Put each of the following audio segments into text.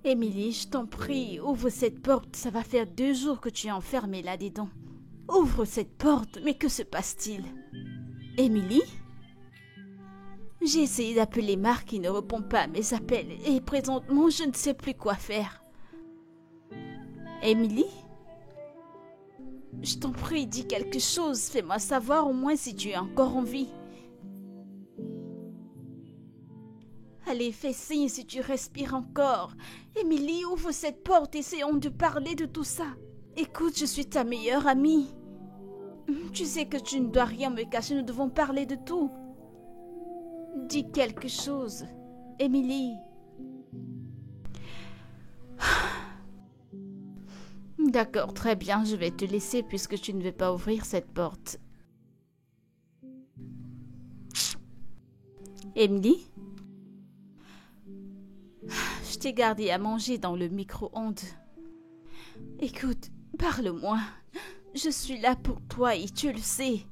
Émilie, je t'en prie, ouvre cette porte. Ça va faire 2 jours que tu es enfermée là-dedans. Ouvre cette porte, mais que se passe-t-il? Émilie? J'ai essayé d'appeler Marc, il ne répond pas à mes appels. Et présentement, je ne sais plus quoi faire. Émilie? Je t'en prie, dis quelque chose. Fais-moi savoir au moins si tu es encore en vie. Allez, fais signe si tu respires encore. Émilie, ouvre cette porte, essayons de parler de tout ça. Écoute, je suis ta meilleure amie. Tu sais que tu ne dois rien me cacher, nous devons parler de tout. Dis quelque chose, Émilie. D'accord, très bien, je vais te laisser puisque tu ne veux pas ouvrir cette porte. Émilie? Je t'ai gardé à manger dans le micro-ondes. Écoute, parle-moi. Je suis là pour toi et tu le sais.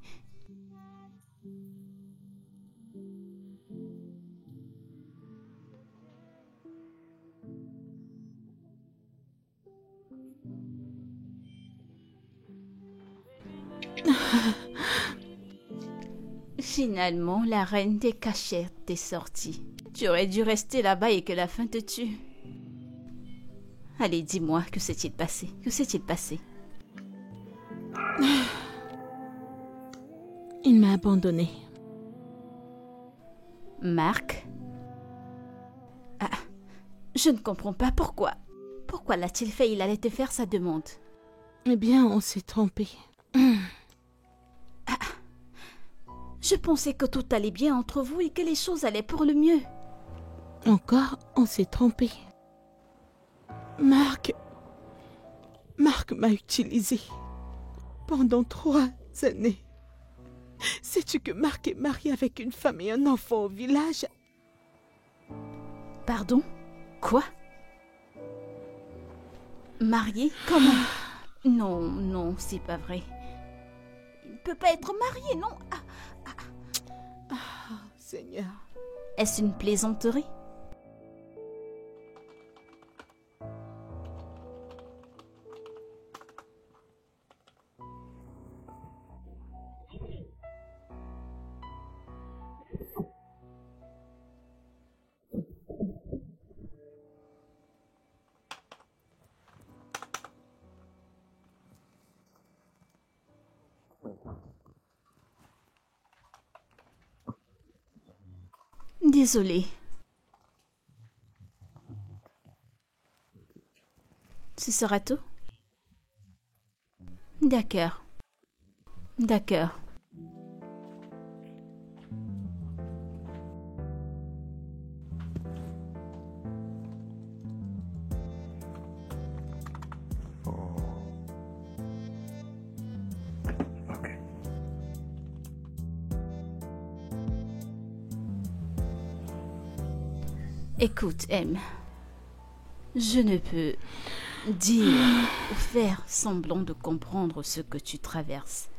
Finalement, la reine des cachettes est sortie. Tu aurais dû rester là-bas et que la faim te tue. Allez, dis-moi, que s'est-il passé? Que s'est-il passé? Il m'a abandonnée. Marc? Ah, je ne comprends pas pourquoi. Pourquoi l'a-t-il fait? Il allait te faire sa demande. Eh bien, on s'est trompé. Je pensais que tout allait bien entre vous et que les choses allaient pour le mieux. Encore, on s'est trompé. Marc m'a utilisé pendant 3 années. Sais-tu que Marc est marié avec une femme et un enfant au village? Pardon? Quoi? Marié? Comment? Non, c'est pas vrai. Il ne peut pas être marié, non? Seigneur. Est-ce une plaisanterie? Désolée. Ce sera tout? D'accord. D'accord. Écoute, M. Je ne peux dire ou faire semblant de comprendre ce que tu traverses.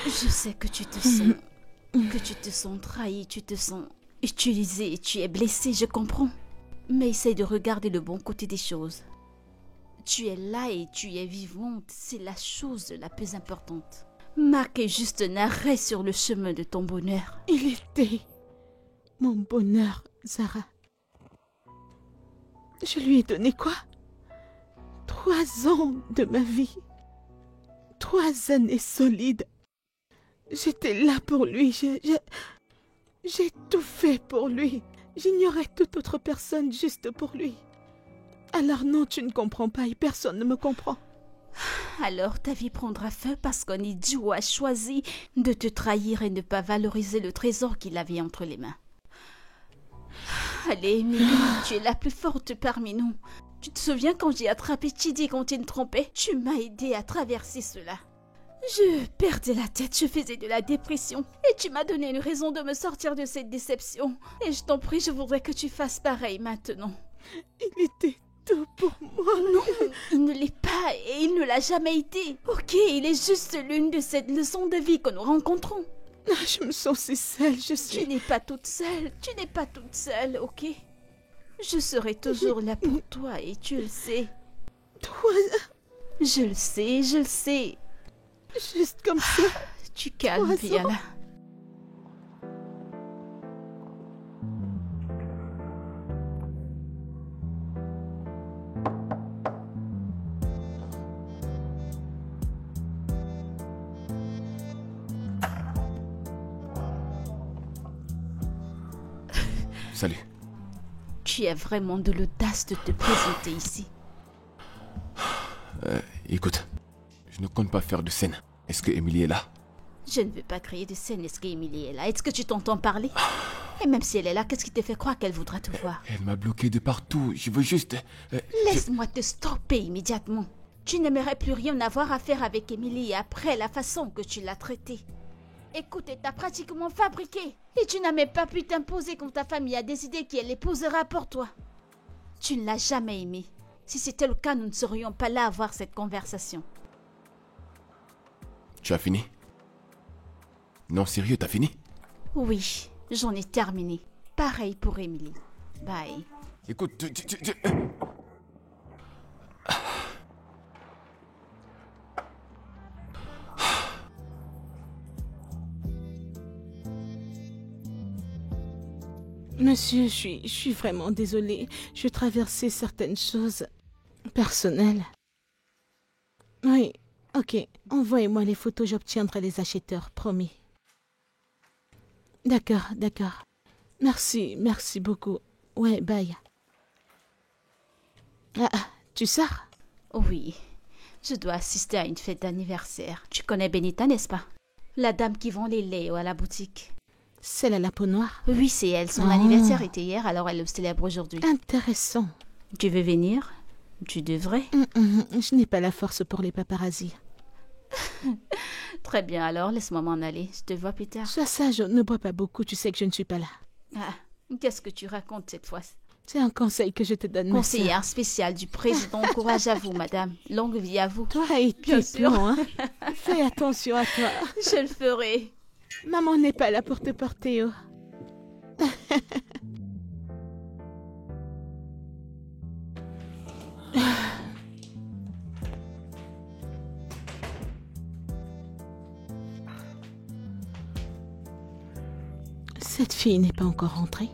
Je sais que tu te sens trahi, tu te sens utilisé, tu es blessé, je comprends. Mais essaye de regarder le bon côté des choses. Tu es là et tu es vivante, c'est la chose la plus importante. Marc est juste un arrêt sur le chemin de ton bonheur. Il était mon bonheur, Zara. Je lui ai donné quoi? 3 ans de ma vie. 3 années solides. J'étais là pour lui. J'ai tout fait pour lui. J'ignorais toute autre personne juste pour lui. Alors non, tu ne comprends pas et personne ne me comprend. Alors ta vie prendra feu parce qu'un idiot a choisi de te trahir et ne pas valoriser le trésor qu'il avait entre les mains. Allez, Émilie, tu es la plus forte parmi nous. Tu te souviens quand j'ai attrapé Chidi quand il me trompait? Tu m'as aidé à traverser cela. Je perdais la tête, je faisais de la dépression. Et tu m'as donné une raison de me sortir de cette déception. Et je t'en prie, je voudrais que tu fasses pareil maintenant. Il était tout pour moi. Non, il ne l'est pas et il ne l'a jamais été. Ok, il est juste l'une de ces leçons de vie que nous rencontrons. Je me sens si seule, je suis... Tu n'es pas toute seule, ok? Je serai toujours là pour toi et tu le sais. Toi, Je le sais, je le sais. juste comme ça. Tu calmes, 3 ans. Piala. Salut. Tu as vraiment de l'audace de te présenter ici. Écoute, je ne compte pas faire de scène. Est-ce que Emily est là? Je ne veux pas créer de scène. Est-ce qu'Emily est là? Est-ce que tu t'entends parler? Et même si elle est là, qu'est-ce qui te fait croire qu'elle voudra te voir? Elle m'a bloqué de partout. Je veux juste... Laisse-moi te stopper immédiatement. Tu n'aimerais plus rien avoir à faire avec Emily après la façon que tu l'as traitée. Écoute, elle t'a pratiquement fabriqué. Et tu n'as même pas pu t'imposer quand ta famille a décidé qu'elle l'épousera pour toi. Tu ne l'as jamais aimée. Si c'était le cas, nous ne serions pas là à avoir cette conversation. Tu as fini? Non, sérieux, t'as fini? Oui, j'en ai terminé. Pareil pour Emily. Bye. Écoute, Monsieur, je suis vraiment désolée. Je traversais certaines choses personnelles. Oui, ok. Envoyez-moi les photos, j'obtiendrai les acheteurs, promis. D'accord, d'accord. Merci, merci beaucoup. Ouais, bye. Tu sors? Oui, je dois assister à une fête d'anniversaire. Tu connais Benita, n'est-ce pas? La dame qui vend les laits à la boutique. Celle à la peau noire? Oui, c'est elle. Son anniversaire était hier, alors elle le célèbre aujourd'hui. Intéressant. Tu veux venir? Tu devrais. Je n'ai pas la force pour les paparazzis. Très bien, alors laisse-moi m'en aller. Je te vois plus tard. Sois sage, ne bois pas beaucoup, tu sais que je ne suis pas là. Ah, qu'est-ce que tu racontes cette fois? C'est un conseil que je te donne, ma sœur. Conseillère spéciale du président. Courage à vous, madame. Longue vie à vous. Toi et Bien tes sûr. plans, hein. Fais attention à toi. Je le ferai. Maman n'est pas là pour te porter haut. Cette fille n'est pas encore rentrée.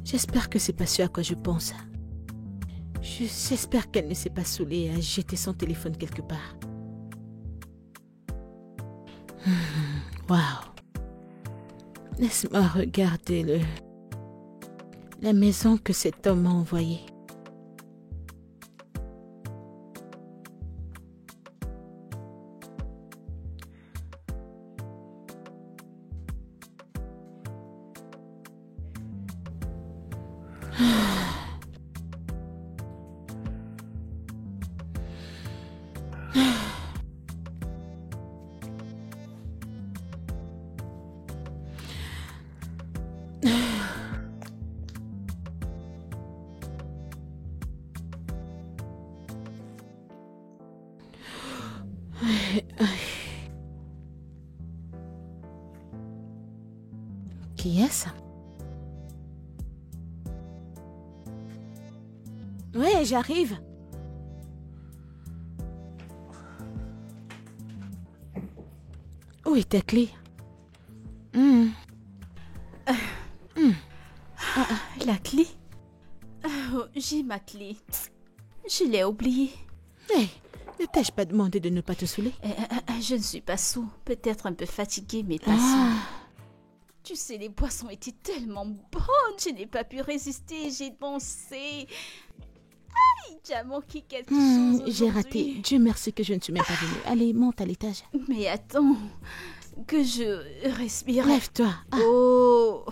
J'espère que c'est pas ce à quoi je pense. J'espère qu'elle ne s'est pas saoulée et a jeté son téléphone quelque part. Waouh. Laisse-moi regarder la maison que cet homme m'a envoyée. Qui est-ce? Ouais, j'arrive. Où est ta clé? La clé? Oh, j'ai ma clé. Je l'ai oubliée. Hé, ne t'ai-je pas demandé de ne pas te saouler? Je ne suis pas saoul. Peut-être un peu fatiguée, mais pas saoul. Tu sais, les boissons étaient tellement bonnes. Je n'ai pas pu résister. J'ai dansé. Aïe, j'ai manqué quelque chose J'ai aujourd'hui. raté. Dieu merci que je ne suis même pas venue. Allez, monte à l'étage. Mais attends, que je respire. Lève-toi. Oh,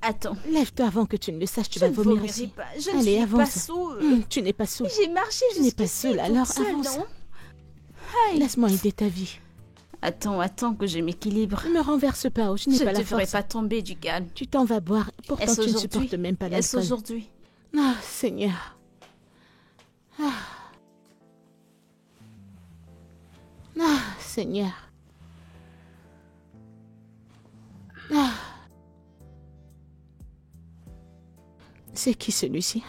attends. Lève-toi avant que tu ne le saches, tu Je vas ne vomir vomirai ici. pas. Je Allez, ne suis avance. pas saoule. Tu n'es pas saoul. J'ai marché Tu n'es pas jusqu'ici saoule, toute alors seule, avance. non? Aïe. Laisse-moi aider ta vie. Attends que je m'équilibre. Ne me renverse pas, je n'ai Je pas ne la te ferai force. pas tomber du calme. Tu t'en vas boire, pourtant Est-ce tu ne aujourd'hui? supportes même pas Est-ce l'alcool. aujourd'hui? Ah, Seigneur. Seigneur. Ah. C'est qui celui-ci?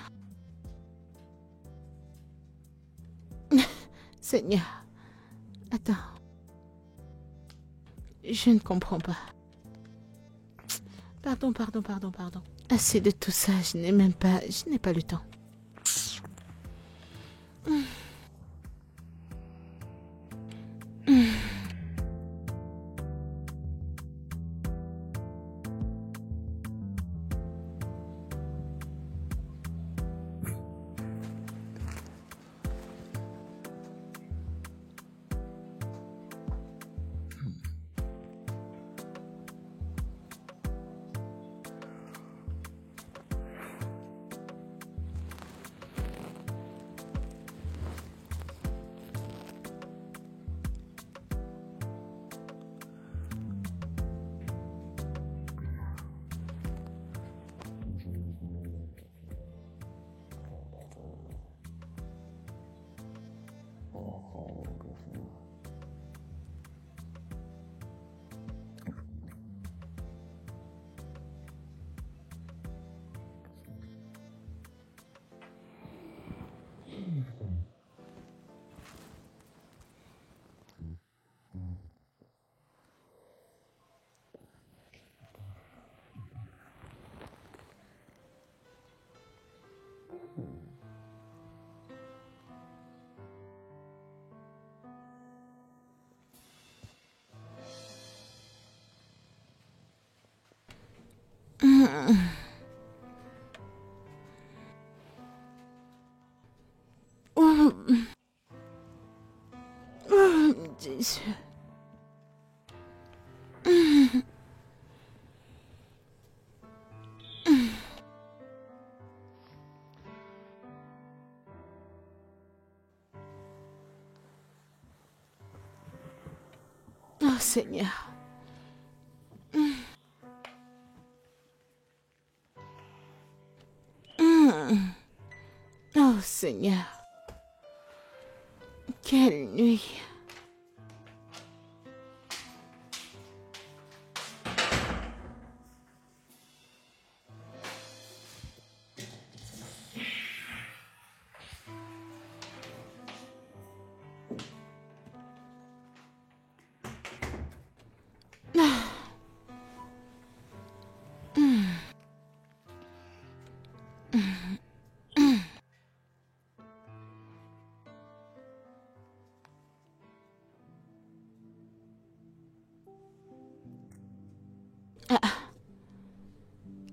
Seigneur. Attends. Je ne comprends pas. Pardon. Assez de tout ça, je n'ai pas le temps. Jésus. Oh Seigneur. Oh Seigneur. Quelle nuit.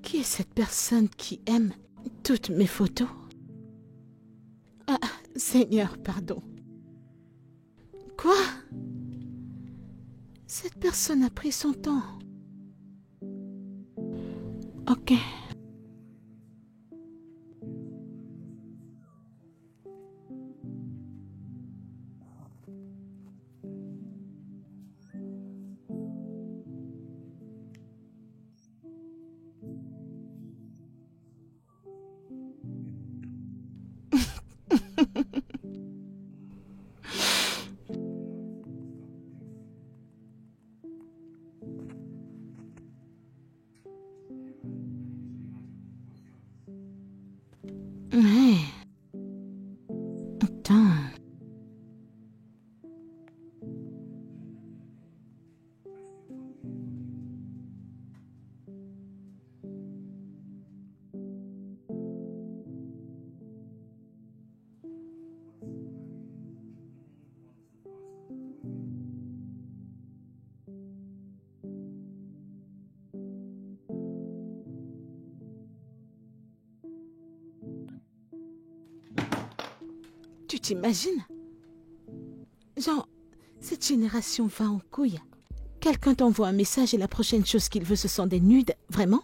Qui est cette personne qui aime toutes mes photos? Ah, Seigneur, pardon. Quoi? Cette personne a pris son temps. Ok. Ouais. Attends. Tu t'imagines? Genre, cette génération va en couille. Quelqu'un t'envoie un message et la prochaine chose qu'il veut, ce sont des nudes. Vraiment?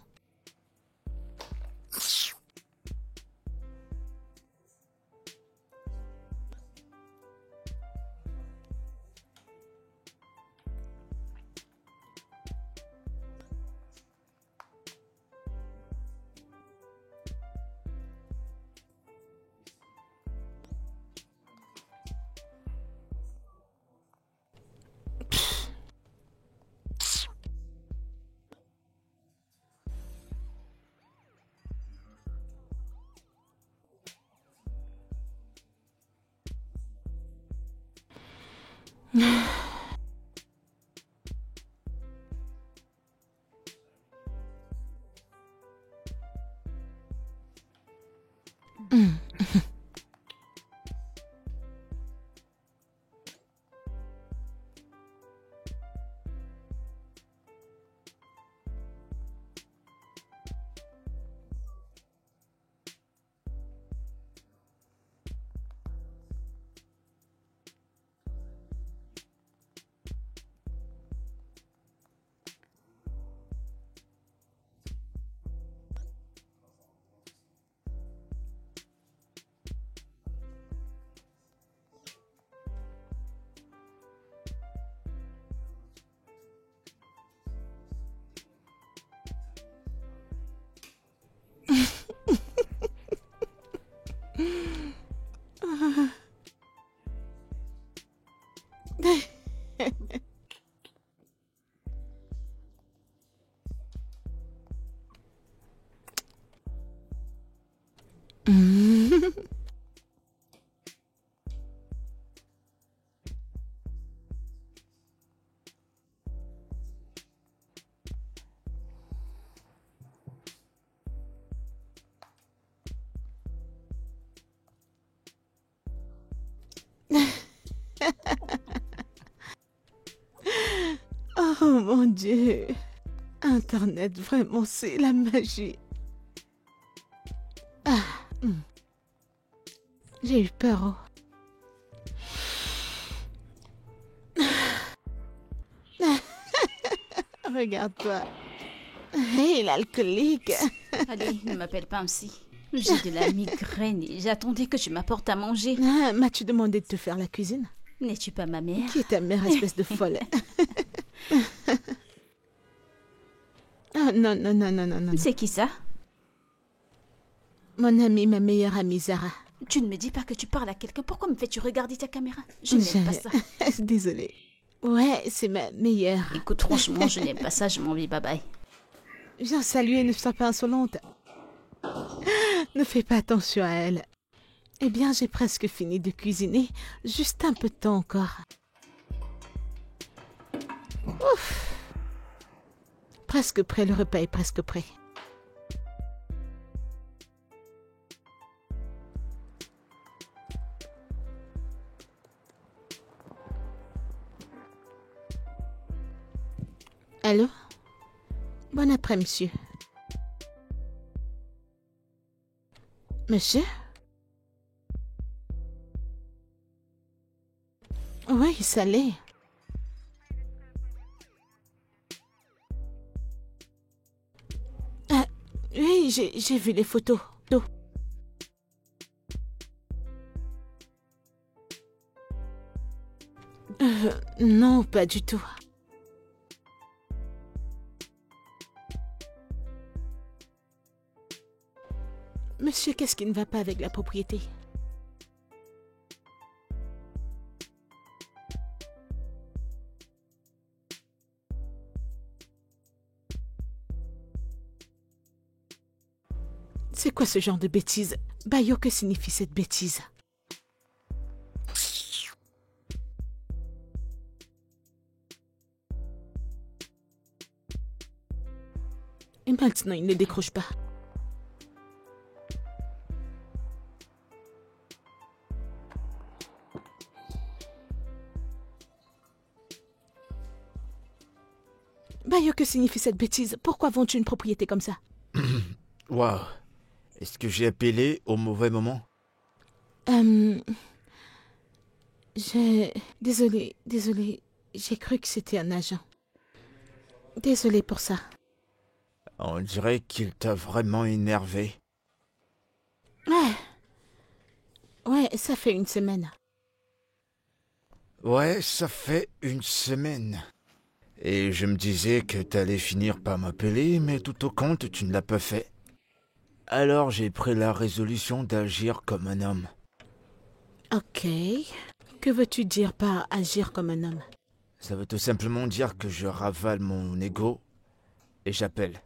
Oh mon Dieu. Internet, vraiment, c'est la magie. Ah, j'ai eu peur. Regarde-toi. Hé, l'alcoolique. Allez, ne m'appelle pas ainsi. J'ai de la migraine et j'attendais que tu m'apportes à manger. Ah, m'as-tu demandé de te faire la cuisine? N'es-tu pas ma mère? Qui est ta mère, espèce de folle? Ah, non, non, non, non, non, non. C'est qui ça? Mon amie, ma meilleure amie, Zara. Tu ne me dis pas que tu parles à quelqu'un. Pourquoi me fais-tu regarder ta caméra? Je n'aime pas ça. Désolée. Ouais, c'est ma meilleure. Écoute, franchement, je n'aime pas ça. Je m'en vais, bye bye. Viens saluer, ne sois pas insolente. Ne fais pas attention à elle. Eh bien, j'ai presque fini de cuisiner. Juste un peu de temps encore. Ouf. Presque prêt, le repas est presque prêt. Allô? Bon après, monsieur. Monsieur? Oui, ça l'est. Ah, oui, j'ai vu les photos. Non, pas du tout. Monsieur, qu'est-ce qui ne va pas avec la propriété? C'est quoi ce genre de bêtise? Bayo, que signifie cette bêtise? Et maintenant, il ne décroche pas. Bayo, que signifie cette bêtise? Pourquoi vends-tu une propriété comme ça? Waouh. Est-ce que j'ai appelé au mauvais moment? Désolée. J'ai cru que c'était un agent. Désolée pour ça. On dirait qu'il t'a vraiment énervé. Ouais, ça fait une semaine. Ouais, ça fait une semaine. Et je me disais que t'allais finir par m'appeler, mais tout au compte, tu ne l'as pas fait. Alors j'ai pris la résolution d'agir comme un homme. Ok. Que veux-tu dire par agir comme un homme? Ça veut tout simplement dire que je ravale mon ego et j'appelle.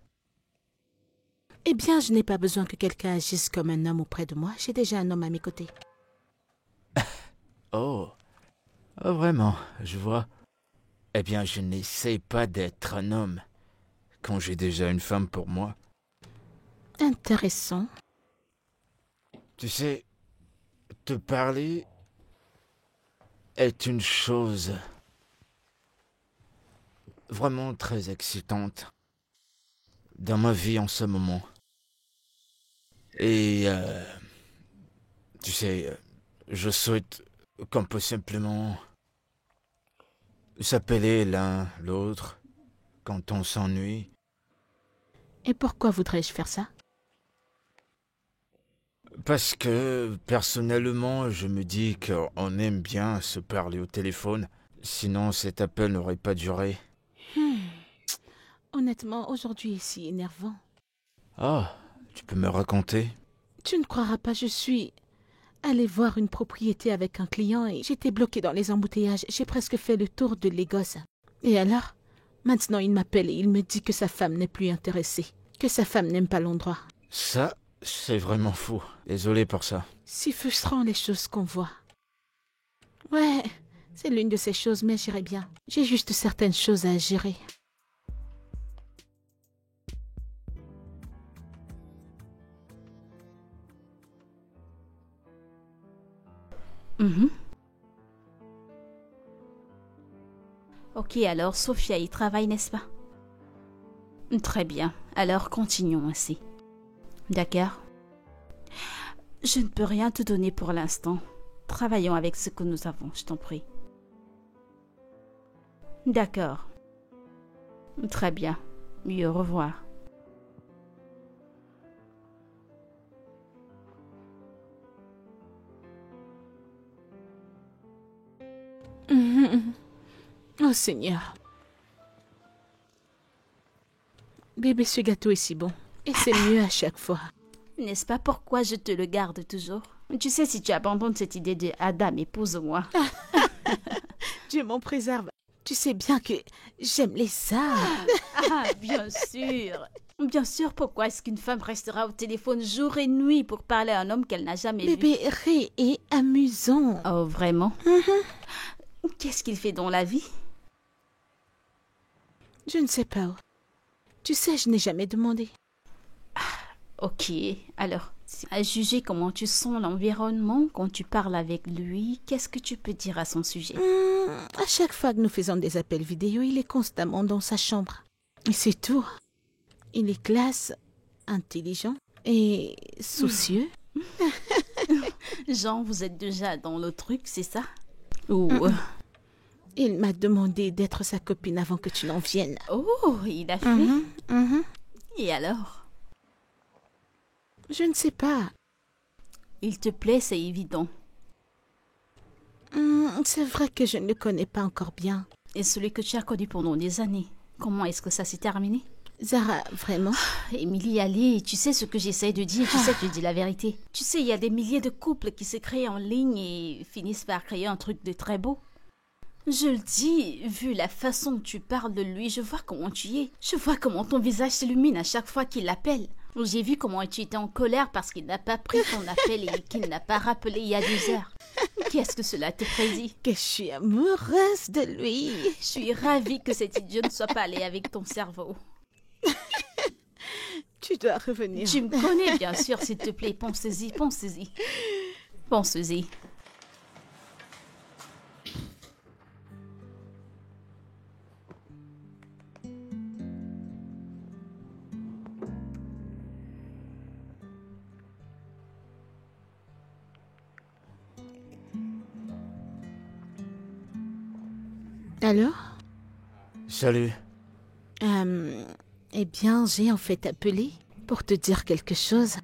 Eh bien, je n'ai pas besoin que quelqu'un agisse comme un homme auprès de moi. J'ai déjà un homme à mes côtés. Oh, Oh, vraiment, je vois. Eh bien, je n'essaie pas d'être un homme quand j'ai déjà une femme pour moi. Intéressant. Tu sais, te parler est une chose vraiment très excitante dans ma vie en ce moment. Et tu sais, je souhaite qu'on peut simplement s'appeler l'un l'autre quand on s'ennuie. Et pourquoi voudrais-je faire ça? Parce que personnellement, je me dis qu'on aime bien se parler au téléphone. Sinon, cet appel n'aurait pas duré. Honnêtement, aujourd'hui est si énervant. Ah, tu peux me raconter? Tu ne croiras pas, je suis allée voir une propriété avec un client et j'étais bloquée dans les embouteillages. J'ai presque fait le tour de Lagos. Et alors? Maintenant, il m'appelle et il me dit que sa femme n'est plus intéressée, que sa femme n'aime pas l'endroit. Ça, c'est vraiment fou. Désolé pour ça. Si frustrant les choses qu'on voit. Ouais, c'est l'une de ces choses, mais j'irai bien. J'ai juste certaines choses à gérer. Mhm. Ok, alors Sophia y travaille, n'est-ce pas? Très bien, alors continuons ainsi. D'accord. Je ne peux rien te donner pour l'instant. Travaillons avec ce que nous avons, je t'en prie. D'accord. Très bien. Au revoir. Oh Seigneur. Bébé, ce gâteau est si bon. Et c'est mieux à chaque fois. N'est-ce pas pourquoi je te le garde toujours? Tu sais, si tu abandonnes cette idée de Adam, épouse-moi. Dieu m'en préserve. Tu sais bien que j'aime les arbres. Ah, bien sûr. Bien sûr, pourquoi est-ce qu'une femme restera au téléphone jour et nuit pour parler à un homme qu'elle n'a jamais vu? Bébé, Ray est amusant. Oh, vraiment? Qu'est-ce qu'il fait dans la vie? Je ne sais pas. Tu sais, je n'ai jamais demandé. Ok, alors, à juger comment tu sens l'environnement quand tu parles avec lui, qu'est-ce que tu peux dire à son sujet? À chaque fois que nous faisons des appels vidéo, il est constamment dans sa chambre. Et c'est tout. Il est classe, intelligent et soucieux. Jean, vous êtes déjà dans le truc, c'est ça? Ou... Il m'a demandé d'être sa copine avant que tu n'en viennes. Oh, il a fait? Et alors? Je ne sais pas. Il te plaît, c'est évident. C'est vrai que je ne le connais pas encore bien. Et celui que tu as connu pendant des années, comment est-ce que ça s'est terminé? Zara, vraiment? Émilie, allez, tu sais ce que j'essaie de dire, tu sais que je dis la vérité. Tu sais, il y a des milliers de couples qui se créent en ligne et finissent par créer un truc de très beau. Je le dis, vu la façon dont tu parles de lui, je vois comment tu es. Je vois comment ton visage s'illumine à chaque fois qu'il l'appelle. J'ai vu comment tu étais en colère parce qu'il n'a pas pris ton appel et qu'il n'a pas rappelé il y a 2 heures. Qu'est-ce que cela te prédit? Que je suis amoureuse de lui. Je suis ravie que cet idiot ne soit pas allé avec ton cerveau. Tu dois revenir. Tu me connais, bien sûr, s'il te plaît. Pense-y, pense-y. Pense-y. Alors? Salut. Eh bien, j'ai en fait appelé pour te dire quelque chose.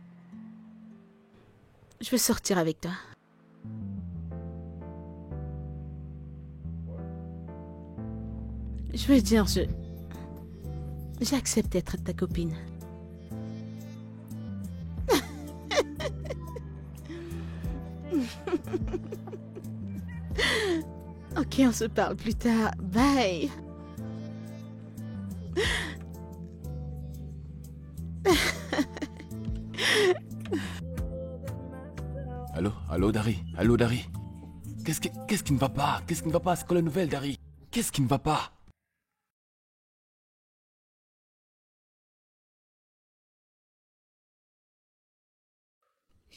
Je veux sortir avec toi. Je veux dire, j'accepte d'être ta copine. Ok, on se parle plus tard. Bye. Allô, Dari, allô, Dari. Qu'est-ce qui ne va pas? Qu'est-ce qui ne va pas? C'est quoi la nouvelle, Dari? Qu'est-ce qui ne va pas?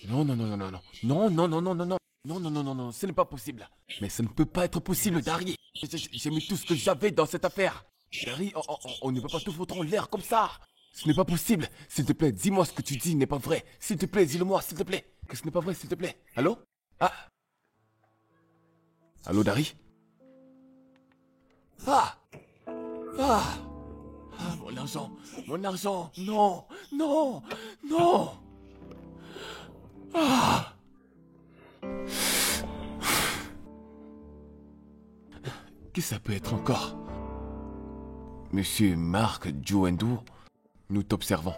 Non, non, non, non, non, non. Non, non, non, non, non, non. Non, non, non, non, non, ce n'est pas possible. Mais ça ne peut pas être possible, Dari. J'ai mis tout ce que j'avais dans cette affaire. Dari, on ne peut pas tout foutre en l'air comme ça. Ce n'est pas possible. S'il te plaît, dis-moi ce que tu dis n'est pas vrai. S'il te plaît, dis-le-moi, s'il te plaît. Que ce n'est pas vrai, s'il te plaît. Allô? Ah. Allô, Dari? Ah. Ah. Ah, mon argent. Mon argent. Non. Non. Non. Ah. Qui ça peut être encore? Monsieur Marc Jouendou, nous t'observons.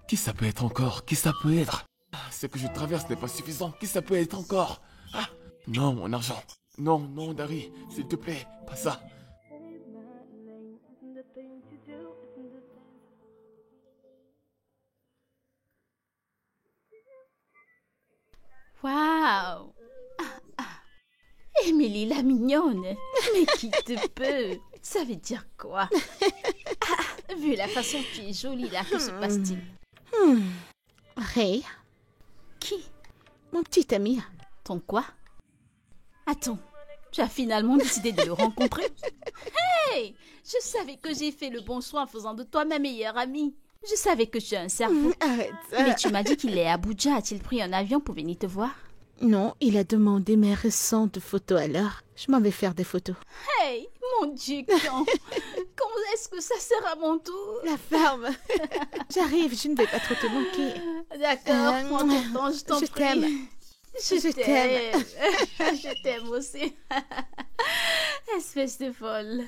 Qui ça peut être encore? Qui ça peut être? Ce que je traverse n'est pas suffisant. Qui ça peut être encore? Ah. Non, mon argent. Non, non, Dari, s'il te plaît, pas ça. Waouh! Émilie la mignonne! Mais qui te peut? Ça veut dire quoi? Vu la façon que tu es jolie là, que se passe-t-il? Ray, Qui? mon petit ami. Ton quoi? Attends, tu as finalement décidé de le rencontrer? Hey! Je savais que j'ai fait le bon choix en faisant de toi ma meilleure amie. Je savais que tu as un cerveau. Arrête. Mais tu m'as dit qu'il est à Abuja. A-t-il pris un avion pour venir te voir? Non, il a demandé mes récentes photos alors. Je m'en vais faire des photos. Hey! Mon Dieu, quand est-ce que ça sera mon tour? La ferme. J'arrive, je ne vais pas trop te manquer. D'accord, prends ton temps, je t'en je prie. t'aime. Je t'aime. Je t'aime aussi. Espèce de folle.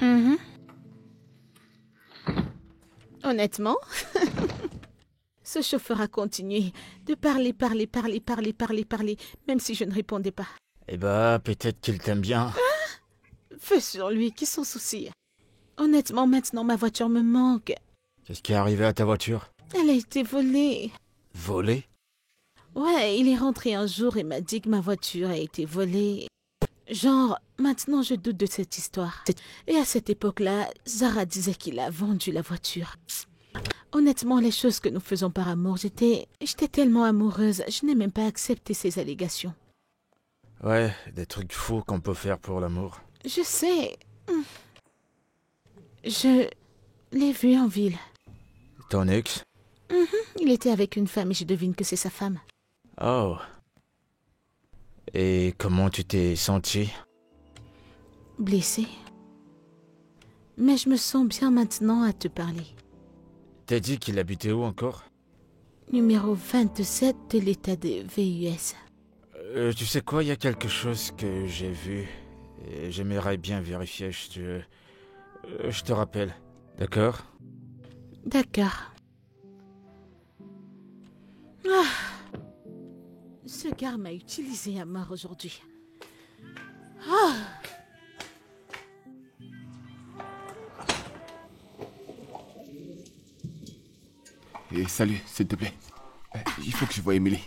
Mhm. Honnêtement, ce chauffeur a continué de parler, même si je ne répondais pas. Eh bah, peut-être qu'il t'aime bien. Feu sur lui, qui s'en soucie. Honnêtement, maintenant, ma voiture me manque. Qu'est-ce qui est arrivé à ta voiture? Elle a été volée. Volée? Ouais, il est rentré un jour et m'a dit que ma voiture a été volée. Genre, maintenant je doute de cette histoire. Et à cette époque-là, Zara disait qu'il a vendu la voiture. Honnêtement, les choses que nous faisons par amour, j'étais tellement amoureuse, je n'ai même pas accepté ces allégations. Ouais, des trucs fous qu'on peut faire pour l'amour. Je sais. Je l'ai vu en ville. Ton ex? Il était avec une femme et je devine que c'est sa femme. Oh. Et comment tu t'es senti? Blessée. Mais je me sens bien maintenant à te parler. T'as dit qu'il habitait où encore? Numéro 27 de l'état de VUS. Tu sais quoi, il y a quelque chose que j'ai vu. Et j'aimerais bien vérifier, je te rappelle. D'accord? D'accord. Ah. Ce gars m'a utilisé à mort aujourd'hui. Ah. Et salut, s'il te plaît. Il faut que je voie Émilie.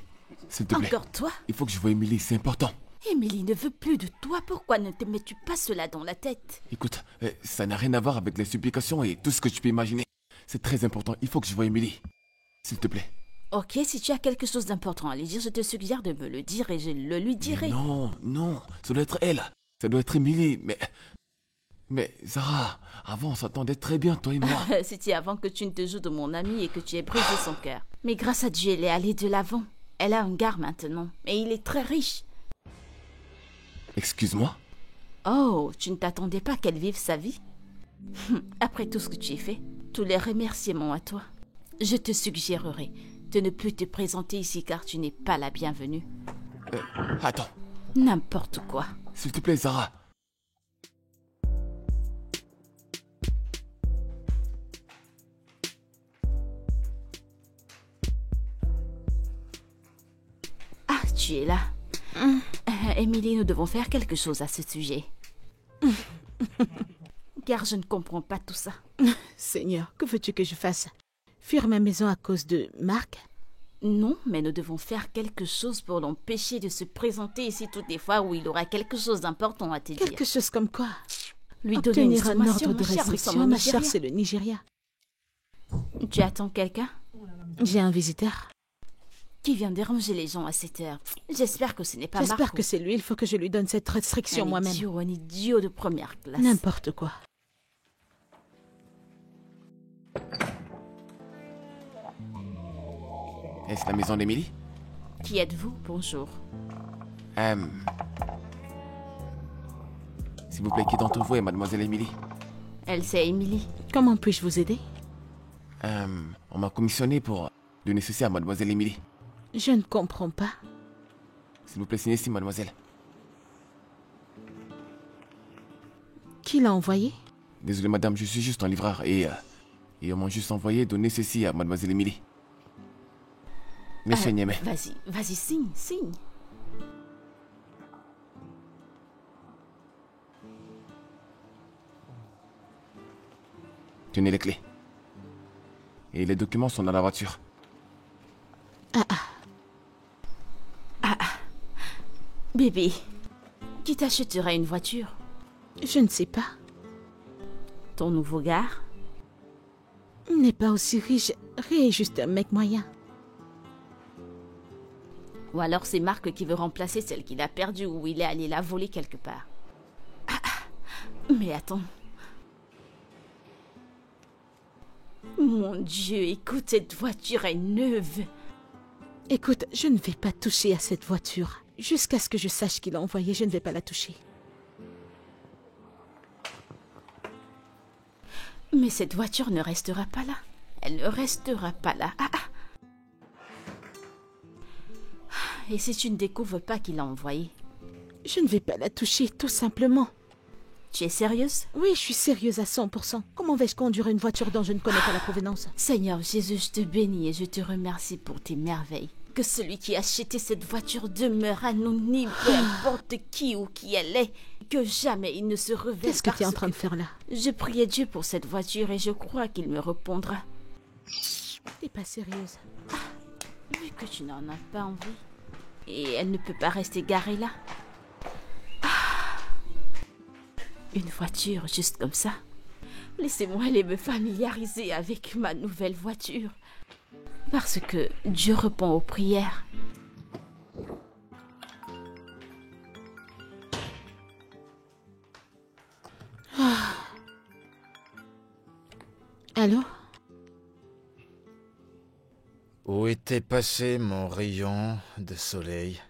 S'il te plaît. Encore toi? Il faut que je voie Émilie, c'est important. Émilie ne veut plus de toi. Pourquoi ne te mets-tu pas cela dans la tête? Écoute, ça n'a rien à voir avec les supplications et tout ce que tu peux imaginer. C'est très important, il faut que je voie Émilie. S'il te plaît. Ok, si tu as quelque chose d'important à lui dire, je te suggère de me le dire et je le lui dirai. Mais non, non, ça doit être elle. Ça doit être Émilie, Mais Zara, avant on s'entendait très bien, toi et moi. C'était avant que tu ne te joues de mon ami et que tu aies brisé son cœur. Mais grâce à Dieu, elle est allée de l'avant. Elle a un gars maintenant, et il est très riche. Excuse-moi? Oh, tu ne t'attendais pas qu'elle vive sa vie? Après tout ce que tu as fait, Tous les remerciements à toi. Je te suggérerai de ne plus te présenter ici car tu n'es pas la bienvenue. Attends, N'importe quoi. s'il te plaît, Zara. Ah, tu es là. Émilie, nous devons faire quelque chose à ce sujet. Car je ne comprends pas tout ça. Seigneur, que veux-tu que je fasse? Fuir ma maison à cause de Marc? Non, mais nous devons faire quelque chose pour l'empêcher de se présenter ici toutes les fois où il aura quelque chose d'important à te dire. Quelque chose comme quoi? Lui donner une Obtenir un sommation, ordre de ma chère, nous sommes restriction, au ma chère, Nigeria. c'est le Nigeria. Tu attends quelqu'un J'ai un visiteur. qui vient déranger les gens à cette heure. J'espère que ce n'est pas Marco. J'espère que c'est lui, il faut que je lui donne cette restriction moi-même. Un idiot de première classe. N'importe quoi. Est-ce la maison d'Emily? Qui êtes-vous? Bonjour. S'il vous plaît, qui d'entre vous est mademoiselle Emily? Elle, c'est Émilie. Comment puis-je vous aider? On m'a commissionné pour donner ceci à mademoiselle Emily. Je ne comprends pas. S'il vous plaît, signez ici, mademoiselle. Qui l'a envoyé? Désolé, madame, je suis juste un livreur et on m'a juste envoyé donner ceci à mademoiselle Emily. Monsieur Niamey. Vas-y, signe. Tenez les clés. Et les documents sont dans la voiture. Bébé, qui t'achètera une voiture? Je ne sais pas. Ton nouveau gars? Il n'est pas aussi riche. Ray est juste un mec moyen. Ou alors c'est Marc qui veut remplacer celle qu'il a perdue ou il est allé la voler quelque part. Mais attends. Mon Dieu, écoute, cette voiture est neuve. Écoute, je ne vais pas toucher à cette voiture. Jusqu'à ce que je sache qui l'a envoyée, je ne vais pas la toucher. Mais cette voiture ne restera pas là. Elle ne restera pas là. Et si tu ne découvres pas qui l'a envoyée? Je ne vais pas la toucher, tout simplement. Tu es sérieuse? Oui, je suis sérieuse à 100%. Comment vais-je conduire une voiture dont je ne connais pas la provenance? Seigneur Jésus, je te bénis et je te remercie pour tes merveilles. Que celui qui a acheté cette voiture demeure anonyme, peu importe qui ou qui elle est. Que jamais il ne se révèle. Qu'est-ce que tu es en train de faire là? Je priais Dieu pour cette voiture et je crois qu'il me répondra. T'es pas sérieuse. Vu que tu n'en as pas envie. Et elle ne peut pas rester garée là. Une voiture juste comme ça. Laissez-moi aller me familiariser avec ma nouvelle voiture. Parce que Dieu répond aux prières. Allô? Où était passé mon rayon de soleil?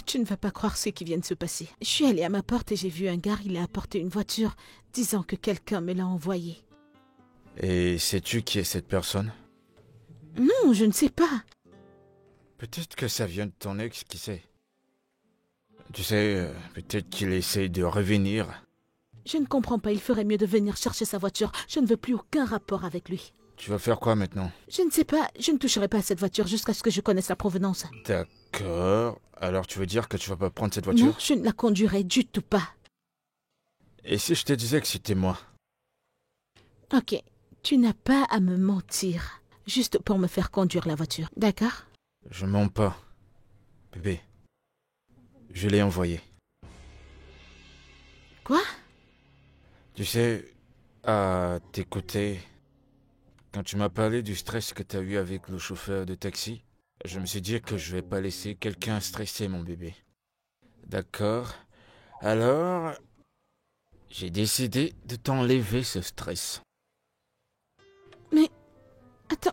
Tu ne vas pas croire ce qui vient de se passer. Je suis allée à ma porte et j'ai vu un gars, il a apporté une voiture, disant que quelqu'un me l'a envoyée. Et sais-tu qui est cette personne? Non, je ne sais pas. Peut-être que ça vient de ton ex, qui sait? Tu sais, peut-être qu'il essaie de revenir. Je ne comprends pas, il ferait mieux de venir chercher sa voiture. Je ne veux plus aucun rapport avec lui. Tu vas faire quoi maintenant? Je ne sais pas, je ne toucherai pas à cette voiture jusqu'à ce que je connaisse la provenance. D'accord. Alors tu veux dire que tu vas pas prendre cette voiture? Non, je ne la conduirai du tout pas. Et si je te disais que c'était moi? Ok, tu n'as pas à me mentir. Juste pour me faire conduire la voiture, d'accord? Je mens pas. Bébé, je l'ai envoyé. Quoi? Tu sais, à t'écouter, quand tu m'as parlé du stress que tu as eu avec le chauffeur de taxi, je me suis dit que je vais pas laisser quelqu'un stresser mon bébé. D'accord. Alors, j'ai décidé de t'enlever ce stress. Mais, attends.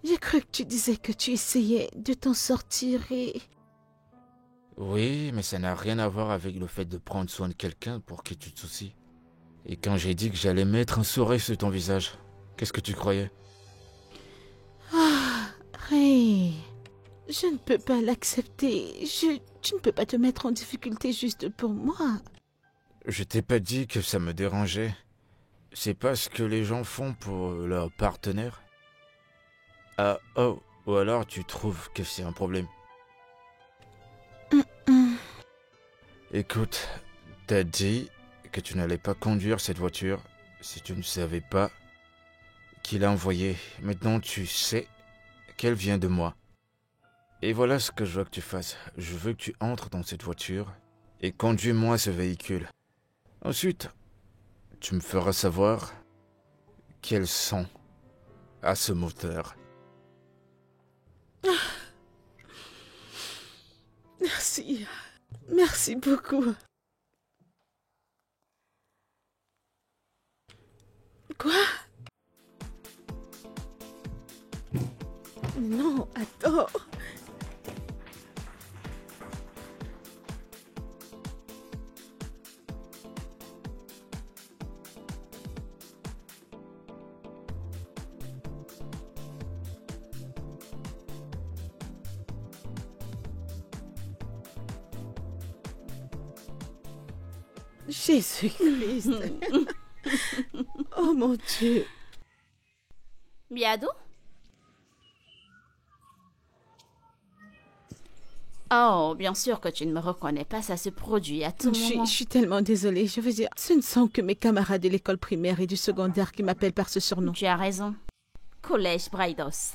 J'ai cru que tu disais que tu essayais de t'en sortir et... Oui, mais ça n'a rien à voir avec le fait de prendre soin de quelqu'un pour qui tu te soucies. Et quand j'ai dit que j'allais mettre un sourire sur ton visage, qu'est-ce que tu croyais? Ray, je ne peux pas l'accepter. Tu ne peux pas te mettre en difficulté juste pour moi. Je t'ai pas dit que ça me dérangeait. C'est pas ce que les gens font pour leur partenaire. Ah, oh, ou alors tu trouves que c'est un problème. Écoute, t'as dit que tu n'allais pas conduire cette voiture si tu ne savais pas qui l'a envoyée. Maintenant tu sais qu'elle vient de moi. Et voilà ce que je veux que tu fasses. Je veux que tu entres dans cette voiture et conduis-moi ce véhicule. Ensuite, tu me feras savoir quel son a ce moteur. Merci. Merci beaucoup. Quoi? Non, attends. Jésus-Christ. Oh mon Dieu. Biado? Oh, bien sûr que tu ne me reconnais pas, ça se produit à tout moment. Je suis tellement désolée. Je veux dire, ce ne sont que mes camarades de l'école primaire et du secondaire qui m'appellent par ce surnom. Tu as raison. Collège Braidos.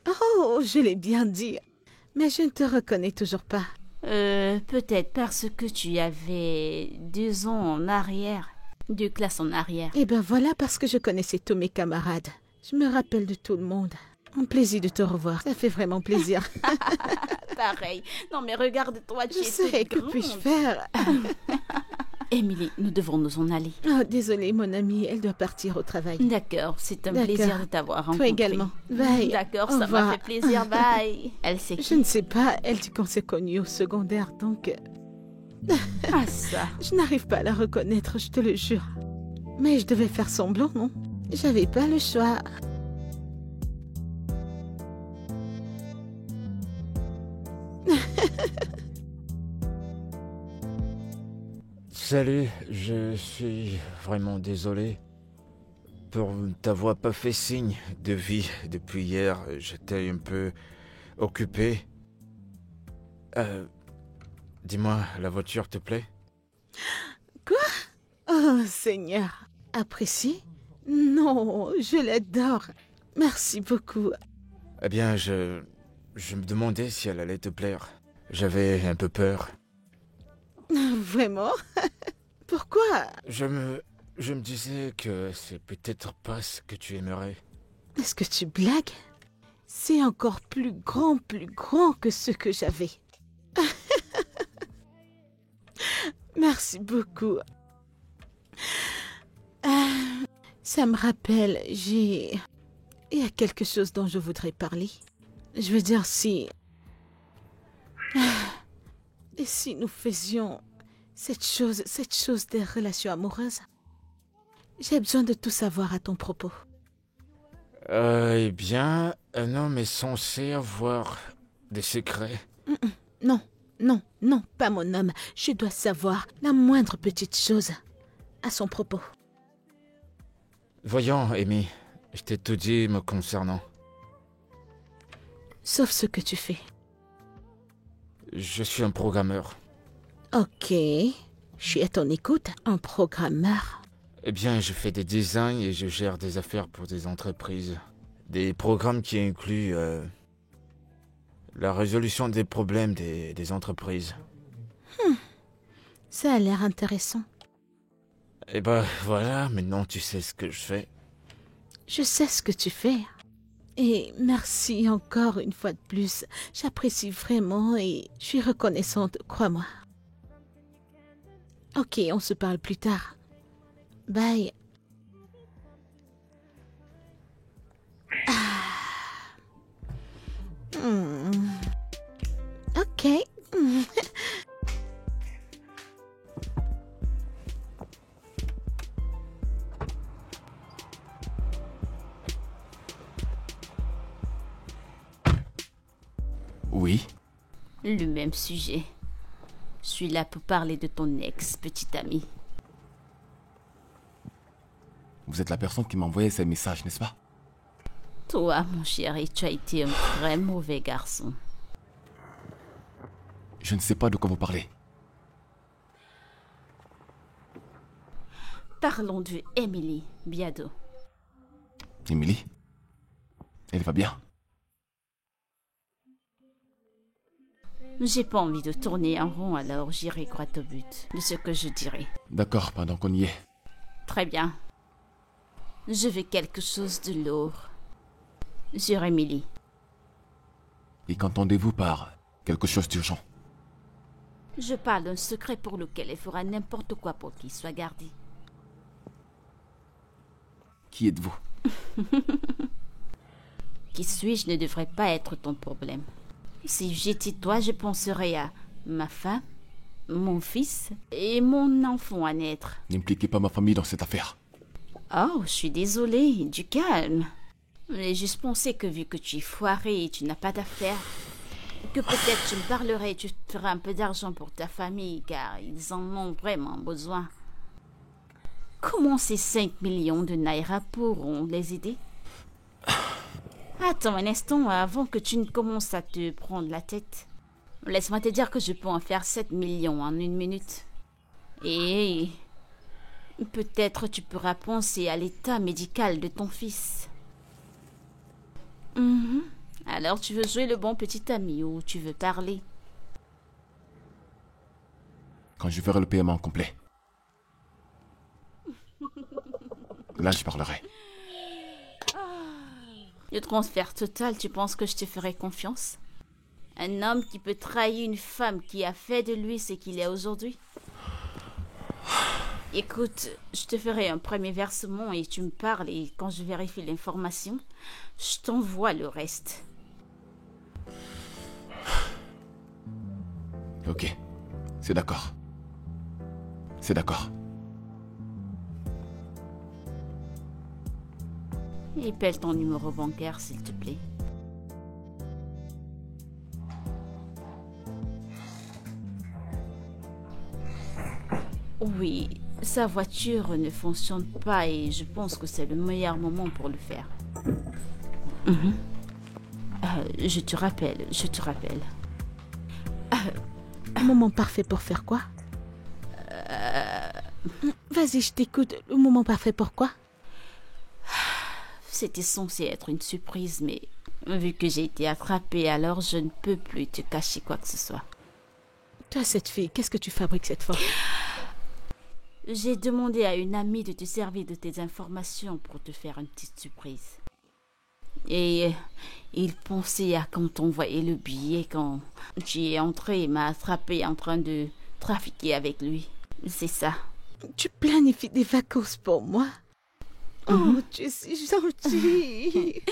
Oh, je l'ai bien dit. Mais je ne te reconnais toujours pas. Peut-être parce que tu avais 2 ans en arrière. 2 classes en arrière. Eh ben voilà parce que je connaissais tous mes camarades. Je me rappelle de tout le monde. Un plaisir de te revoir. Ça fait vraiment plaisir. Pareil. Non mais regarde-toi, tu Je sais, que puis-je faire? Émilie, nous devons nous en aller. Oh, désolée, mon amie, elle doit partir au travail. D'accord, c'est un plaisir de t'avoir rencontré. Toi également. Bye. D'accord, Au ça revoir. m'a fait plaisir. Bye. Elle sait Je ne sais pas, elle dit qu'on s'est connus au secondaire, donc... Ah ça. Je n'arrive pas à la reconnaître, je te le jure. Mais je devais faire semblant, non? J'avais pas le choix. Salut, je suis vraiment désolé pour t'avoir pas fait signe de vie depuis hier. J'étais un peu occupé. Dis-moi, la voiture te plaît? Oh, Seigneur. Apprécié? Non, je l'adore. Merci beaucoup. Eh bien, je me demandais si elle allait te plaire. J'avais un peu peur. Vraiment? Pourquoi? Je me disais que c'est peut-être pas ce que tu aimerais. Est-ce que tu blagues? C'est encore plus grand que ce que j'avais. Merci beaucoup. Ça me rappelle, il y a quelque chose dont je voudrais parler. Je veux dire, et si nous faisions cette chose des relations amoureuses? J'ai besoin de tout savoir à ton propos. Eh bien, un homme est censé avoir des secrets. Non, non, non, pas mon homme. Je dois savoir la moindre petite chose à son propos. Voyons, Amy, je t'ai tout dit me concernant. Sauf ce que tu fais. Je suis un programmeur. Ok, je suis à ton écoute, un programmeur. Eh bien, je fais des designs et je gère des affaires pour des entreprises. Des programmes qui incluent la résolution des problèmes des entreprises. Ça a l'air intéressant. Eh ben voilà, maintenant tu sais ce que je fais. Je sais ce que tu fais. Et merci encore une fois de plus. J'apprécie vraiment et je suis reconnaissante, crois-moi. Ok, on se parle plus tard. Bye. Ok. Le même sujet. Je suis là pour parler de ton ex, petite amie. Vous êtes la personne qui m'a envoyé ces messages, n'est-ce pas? Toi, mon chéri, tu as été un très mauvais garçon. Je ne sais pas de quoi vous parlez. Parlons de Emily Biado. Emily? Elle va bien? J'ai pas envie de tourner en rond, alors j'irai droit au but de ce que je dirai. D'accord, pendant qu'on y est. Très bien. Je veux quelque chose de lourd. Sur Emily. Et qu'entendez-vous par quelque chose d'urgent? Je parle d'un secret pour lequel elle fera n'importe quoi pour qu'il soit gardé. Qui êtes-vous? Qui suis-je ne devrait pas être ton problème. Si j'étais toi, je penserais à ma femme, mon fils et mon enfant à naître. N'impliquez pas ma famille dans cette affaire. Oh, je suis désolée, du calme. J'ai juste pensé que vu que tu es foiré et tu n'as pas d'affaires, que peut-être tu me parlerais et tu feras un peu d'argent pour ta famille, car ils en ont vraiment besoin. Comment ces 5 millions de naira pourront les aider? Attends un instant avant que tu ne commences à te prendre la tête. Laisse-moi te dire que je peux en faire 7 millions en 1 minute. Et peut-être tu pourras penser à l'état médical de ton fils. Alors tu veux jouer le bon petit ami ou tu veux parler? Quand je ferai le paiement complet. Là, je parlerai. Le transfert total, tu penses que je te ferai confiance? Un homme qui peut trahir une femme qui a fait de lui ce qu'il est aujourd'hui? Écoute, je te ferai un premier versement et tu me parles et quand je vérifie l'information, je t'envoie le reste. Ok, c'est d'accord. C'est d'accord. Épelle ton numéro bancaire, s'il te plaît. Oui, sa voiture ne fonctionne pas et je pense que c'est le meilleur moment pour le faire. Je te rappelle. Un moment parfait pour faire quoi? Vas-y, je t'écoute. Le moment parfait pour quoi? C'était censé être une surprise, mais vu que j'ai été attrapée, alors je ne peux plus te cacher quoi que ce soit. Toi, cette fille, qu'est-ce que tu fabriques cette fois? J'ai demandé à une amie de te servir de tes informations pour te faire une petite surprise. Et il pensait à quand on voyait le billet, quand tu es entré et m'a attrapé en train de trafiquer avec lui. C'est ça. Tu planifies des vacances pour moi? Oh, tu es si gentille.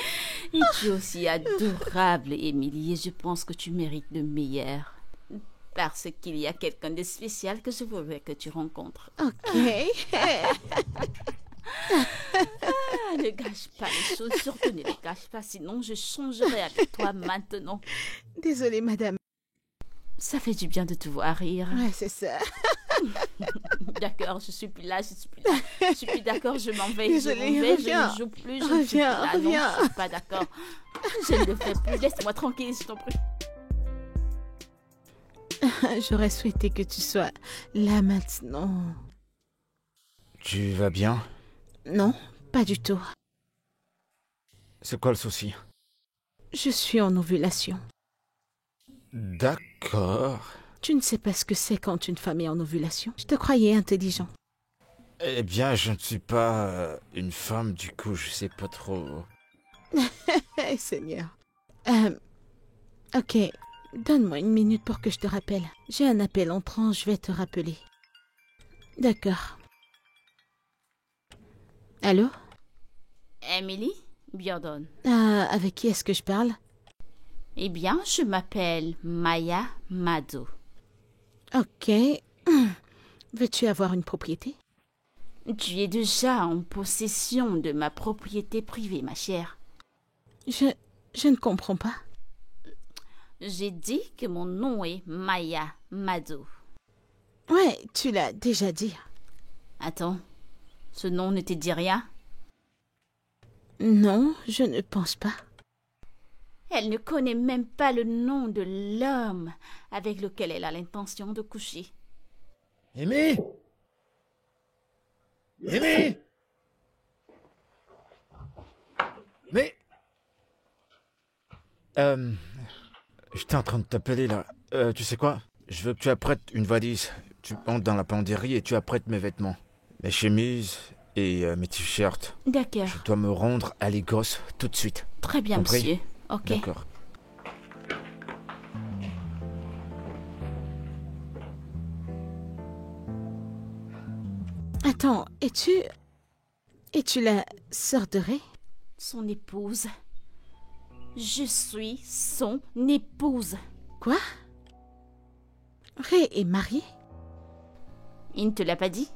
Et tu es aussi adorable, Émilie, et je pense que tu mérites le meilleur. Parce qu'il y a quelqu'un de spécial que je voudrais que tu rencontres. Ok. Ne gâche pas les choses, surtout ne les gâche pas, sinon je changerai avec toi maintenant. Désolée, madame. Ça fait du bien de te voir rire. Ouais, c'est ça. D'accord, je suis plus là. Je suis plus d'accord, je m'en vais. Désolée, je ne joue plus, je ne suis plus là. Non, je suis pas d'accord. Je ne le fais plus, laisse-moi tranquille, je t'en prie. J'aurais souhaité que tu sois là maintenant. Tu vas bien? Non, pas du tout. C'est quoi le souci? Je suis en ovulation. D'accord. Tu ne sais pas ce que c'est quand une femme est en ovulation? Je te croyais intelligent. Eh bien, je ne suis pas une femme, du coup, je sais pas trop. Eh, Seigneur. Ok, donne-moi 1 minute pour que je te rappelle. J'ai un appel entrant, je vais te rappeler. D'accord. Allô? Emily Biodon. Avec qui est-ce que je parle? Eh bien, je m'appelle Maya Mado. Ok. Veux-tu avoir une propriété? Tu es déjà en possession de ma propriété privée, ma chère. Je ne comprends pas. J'ai dit que mon nom est Maya Mado. Ouais, tu l'as déjà dit. Attends, ce nom ne te dit rien? Non, je ne pense pas. Elle ne connaît même pas le nom de l'homme avec lequel elle a l'intention de coucher. Amy? Amy? Mais... J'étais en train de t'appeler là. Tu sais quoi? Je veux que tu apprêtes une valise. Tu entres dans la penderie et tu apprêtes mes vêtements. Mes chemises et mes t-shirts. D'accord. Je dois me rendre à Lagos tout de suite. Très bien, Compris? monsieur. Ok. D'accord. Attends, es-tu la sœur de Ray? Son épouse. Je suis son épouse. Quoi? Ray est marié? Il ne te l'a pas dit?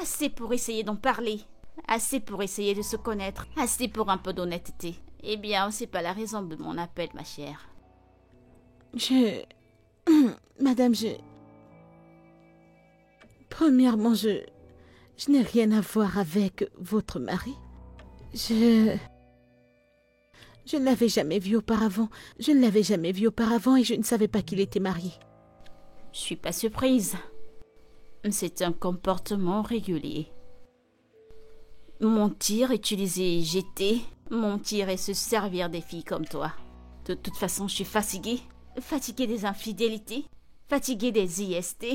Assez pour essayer d'en parler. Assez pour essayer de se connaître. Assez pour un peu d'honnêteté. Eh bien, c'est pas la raison de mon appel, ma chère. Madame, Premièrement, je n'ai rien à voir avec votre mari. Je ne l'avais jamais vu auparavant. Je ne l'avais jamais vu auparavant et je ne savais pas qu'il était marié. Je suis pas surprise. C'est un comportement régulier. Mentir, utiliser jeter, mentir et se servir des filles comme toi. De toute façon, je suis fatiguée. Fatiguée des infidélités, fatiguée des IST.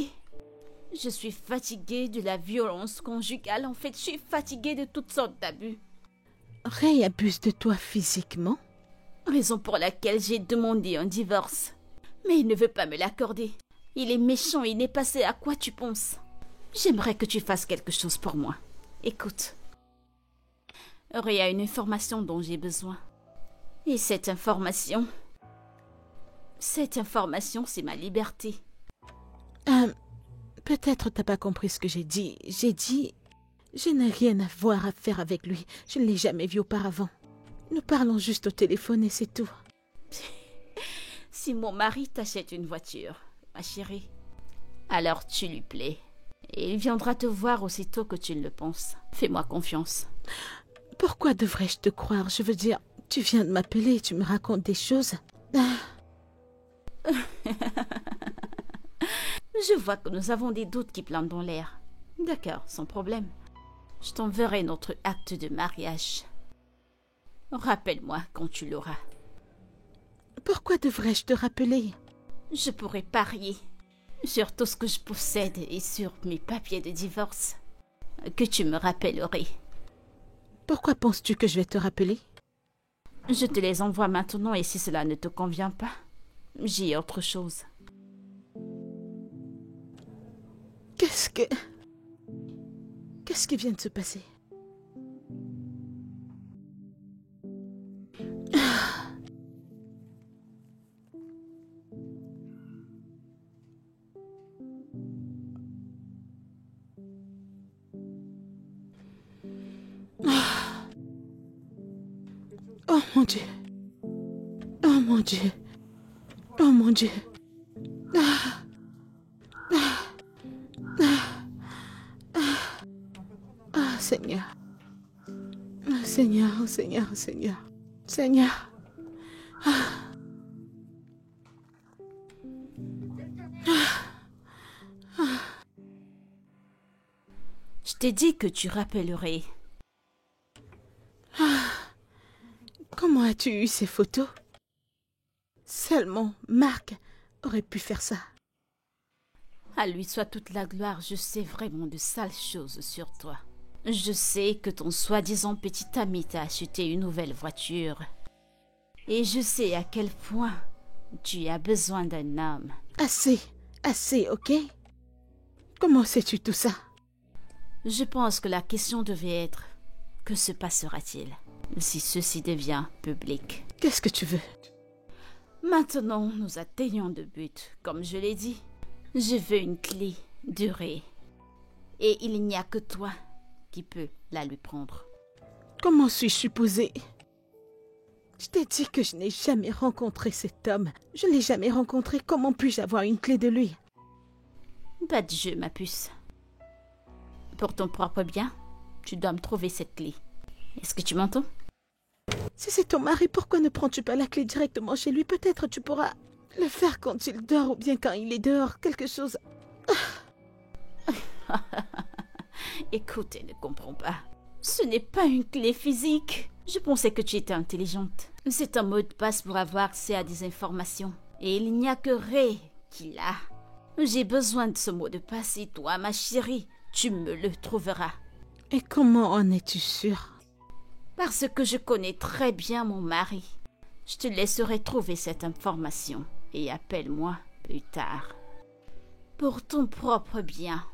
Je suis fatiguée de la violence conjugale. En fait, je suis fatiguée de toutes sortes d'abus. Ray abuse de toi physiquement? Raison pour laquelle j'ai demandé un divorce. Mais il ne veut pas me l'accorder. Il est méchant, il n'est passé à quoi tu penses? J'aimerais que tu fasses quelque chose pour moi. Écoute. Ray a une information dont j'ai besoin. Et cette information, c'est ma liberté. Peut-être t'as pas compris ce que j'ai dit. J'ai dit... Je n'ai rien à voir à faire avec lui. Je ne l'ai jamais vu auparavant. Nous parlons juste au téléphone et c'est tout. Si mon mari t'achète une voiture, ma chérie, alors tu lui plais. Et il viendra te voir aussitôt que tu le penses. Fais-moi confiance. Pourquoi devrais-je te croire? Je veux dire, tu viens de m'appeler et tu me racontes des choses. Je vois que nous avons des doutes qui planent dans l'air. D'accord, sans problème. Je t'enverrai notre acte de mariage. Rappelle-moi quand tu l'auras. Pourquoi devrais-je te rappeler? Je pourrais parier sur tout ce que je possède et sur mes papiers de divorce que tu me rappellerais. Pourquoi penses-tu que je vais te rappeler? Je te les envoie maintenant et si cela ne te convient pas, j'ai autre chose. Qu'est-ce qui vient de se passer? Oh mon Dieu. Oh mon Dieu. Oh mon Dieu. Seigneur. Oh, Seigneur, oh Seigneur, oh Seigneur. Seigneur. Je t'ai dit que tu rappellerais. Comment as-tu eu ces photos? Seulement Marc aurait pu faire ça. À lui soit toute la gloire, je sais vraiment de sales choses sur toi. Je sais que ton soi-disant petit ami t'a acheté une nouvelle voiture. Et je sais à quel point tu as besoin d'un homme. Assez, ok? Comment sais-tu tout ça? Je pense que la question devait être: que se passera-t-il si ceci devient public? Qu'est-ce que tu veux? Maintenant, nous atteignons le but. Comme je l'ai dit, je veux une clé durée. Et il n'y a que toi qui peux la lui prendre. Comment suis-je supposée? Je t'ai dit que je n'ai jamais rencontré cet homme. Je ne l'ai jamais rencontré. Comment puis-je avoir une clé de lui? Pas de jeu, ma puce. Pour ton propre bien, tu dois me trouver cette clé. Est-ce que tu m'entends? Si c'est ton mari, pourquoi ne prends-tu pas la clé directement chez lui? Peut-être tu pourras le faire quand il dort ou bien quand il est dehors, quelque chose. Écoute, elle ne comprend pas. Ce n'est pas une clé physique. Je pensais que tu étais intelligente. C'est un mot de passe pour avoir accès à des informations. Et il n'y a que Ray qui l'a. J'ai besoin de ce mot de passe et toi, ma chérie, tu me le trouveras. Et comment en es-tu sûre? Parce que je connais très bien mon mari. Je te laisserai trouver cette information et appelle-moi plus tard. Pour ton propre bien,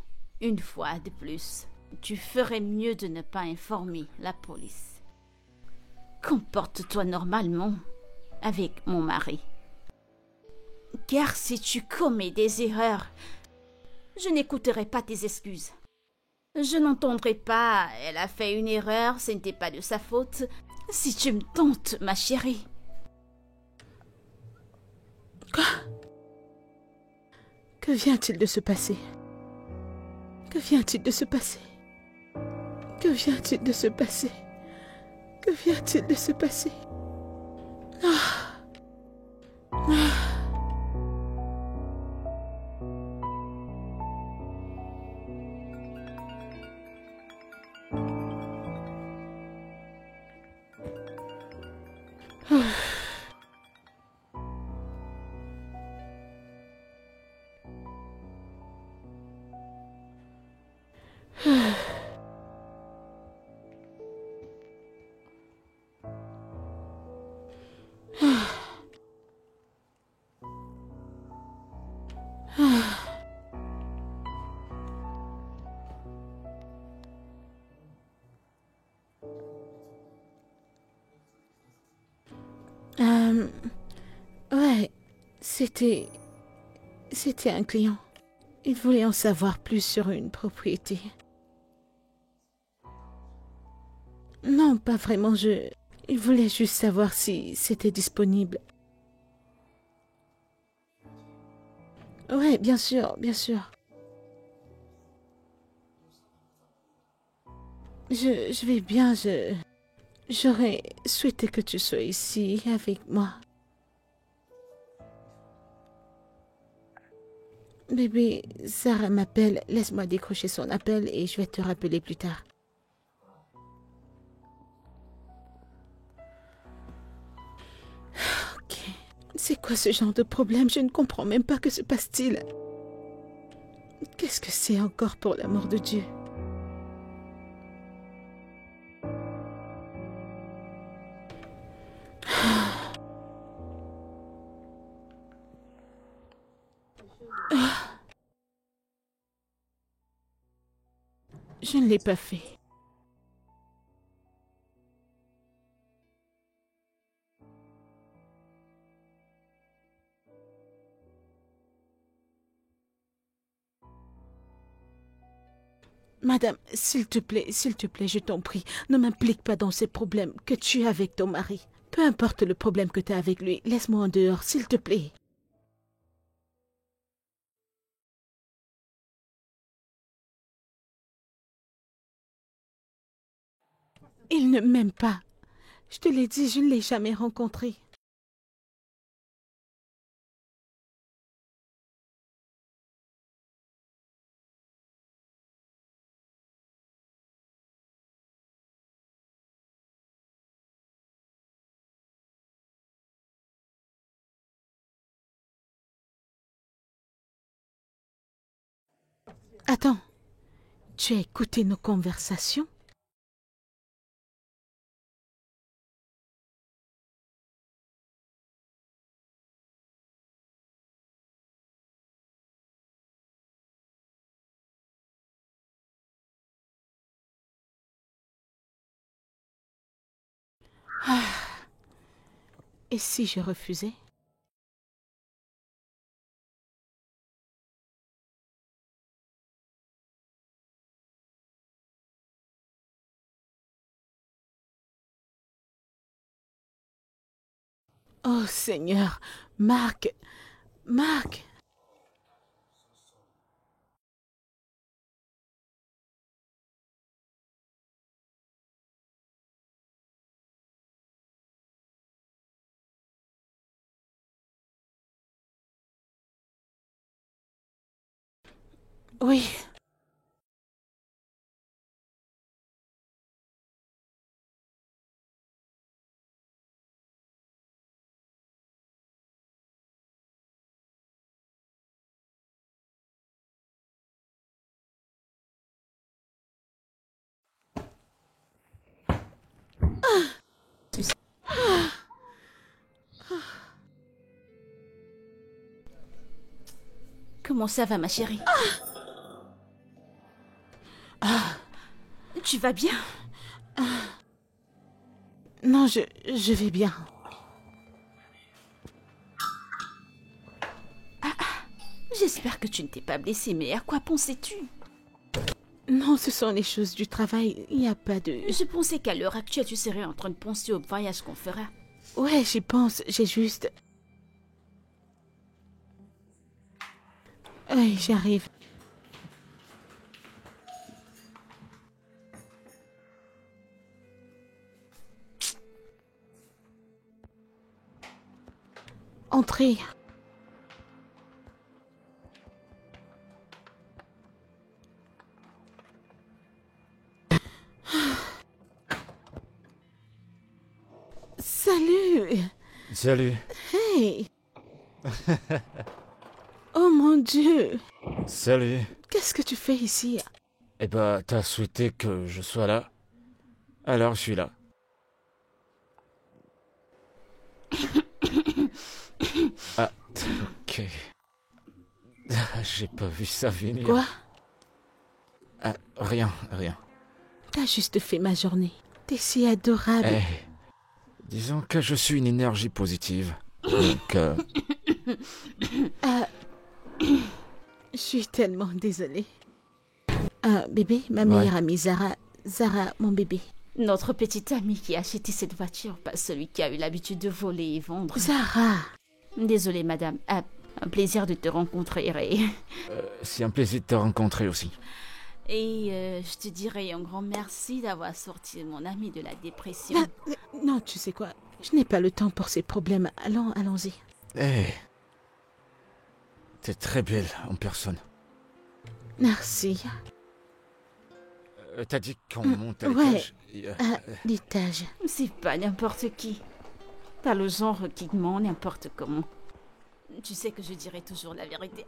une fois de plus, tu ferais mieux de ne pas informer la police. Comporte-toi normalement avec mon mari. Car si tu commets des erreurs, je n'écouterai pas tes excuses. Je n'entendrai pas « elle a fait une erreur, ce n'était pas de sa faute » si tu me tentes, ma chérie. Quoi? Que vient-il de se passer? Que vient-il de se passer? Que vient-il de se passer? Que vient-il de se passer? Ah. Ah. Ouais, c'était un client. Il voulait en savoir plus sur une propriété. Non, pas vraiment, il voulait juste savoir si c'était disponible. Ouais, bien sûr, bien sûr. Je vais bien, j'aurais souhaité que tu sois ici avec moi. Bébé, Sarah m'appelle. Laisse-moi décrocher son appel et je vais te rappeler plus tard. Ok. C'est quoi ce genre de problème? Je ne comprends même pas. Que se passe-t-il? Qu'est-ce que c'est encore, pour l'amour de Dieu? Je ne l'ai pas fait. Madame, s'il te plaît, je t'en prie, ne m'implique pas dans ces problèmes que tu as avec ton mari. Peu importe le problème que tu as avec lui, laisse-moi en dehors, s'il te plaît. Il ne m'aime pas. Je te l'ai dit, je ne l'ai jamais rencontré. Attends, tu as écouté nos conversations? Ah. Et si je refusais? Oh Seigneur, Marc, Marc. Oui. Comment ça va, ma chérie? Tu vas bien? Non, je vais bien. J'espère que tu ne t'es pas blessée, mais à quoi pensais-tu? Non, ce sont les choses du travail. Il n'y a pas de... Je pensais qu'à l'heure actuelle, tu serais en train de penser au voyage qu'on fera. Ouais, j'y pense. J'ai juste... Oui, j'arrive. Entrez. Salut. Salut. Hey. Oh mon Dieu. Salut. Qu'est-ce que tu fais ici? Eh ben, t'as souhaité que je sois là. Alors je suis là. Ah, ok. J'ai pas vu ça venir. Quoi? Ah, rien. T'as juste fait ma journée. T'es si adorable. Eh, disons que je suis une énergie positive. Donc, Je suis tellement désolée. Bébé, ma Ouais. meilleure amie Zara. Zara, mon bébé. Notre petite amie qui a acheté cette voiture, pas celui qui a eu l'habitude de voler et vendre. Zara. Désolée, madame. Un plaisir de te rencontrer, Ray. c'est un plaisir de te rencontrer aussi. Et je te dirais un grand merci d'avoir sorti mon ami de la dépression. Non, tu sais quoi? Je n'ai pas le temps pour ces problèmes. Allons-y. Eh, t'es très belle en personne. Merci. T'as dit qu'on monte à ouais. l'étage. L'étage. C'est pas n'importe qui. T'as le genre qui ment n'importe comment. Tu sais que je dirai toujours la vérité.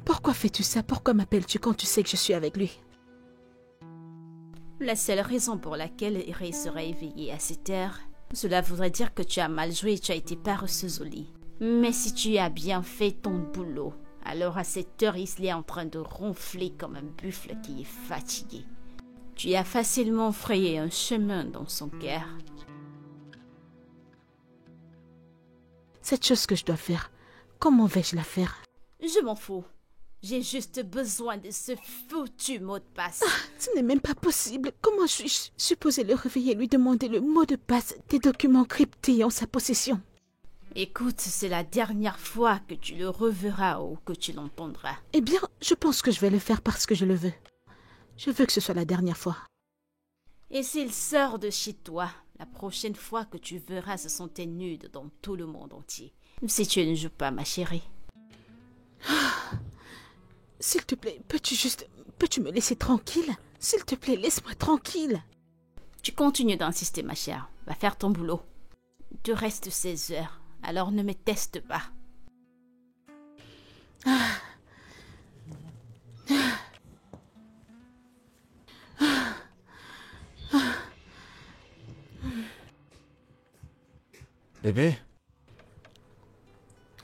Pourquoi fais-tu ça? Pourquoi m'appelles-tu quand tu sais que je suis avec lui? La seule raison pour laquelle Ray serait éveillé à cette heure, cela voudrait dire que tu as mal joué et tu as été paresseuse au lit. Mais si tu as bien fait ton boulot, alors à cette heure, il est en train de ronfler comme un buffle qui est fatigué. Tu as facilement frayé un chemin dans son cœur. Cette chose que je dois faire, comment vais-je la faire? Je m'en fous. J'ai juste besoin de ce foutu mot de passe. Ce n'est même pas possible. Comment suis-je supposée le réveiller et lui demander le mot de passe des documents cryptés en sa possession? Écoute, c'est la dernière fois que tu le reverras ou que tu l'entendras. Eh bien, je pense que je vais le faire parce que je le veux. Je veux que ce soit la dernière fois. Et s'il sort de chez toi, la prochaine fois que tu verras se sentir nude dans tout le monde entier. Si tu ne joues pas, ma chérie. S'il te plaît, Peux-tu me laisser tranquille? S'il te plaît, laisse-moi tranquille. Tu continues d'insister, ma chère. Va faire ton boulot. Il te reste 16 heures, alors ne me teste pas. Bébé,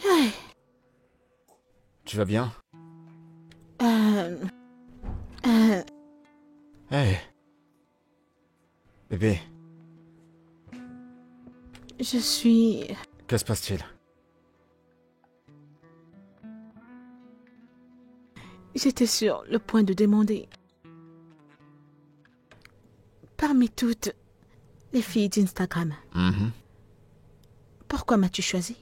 Ouais. tu vas bien? Euh, euh, Hé. Bébé, je suis... que se passe-t-il? J'étais sur le point de demander. Parmi toutes les filles d'Instagram, pourquoi m'as-tu choisi?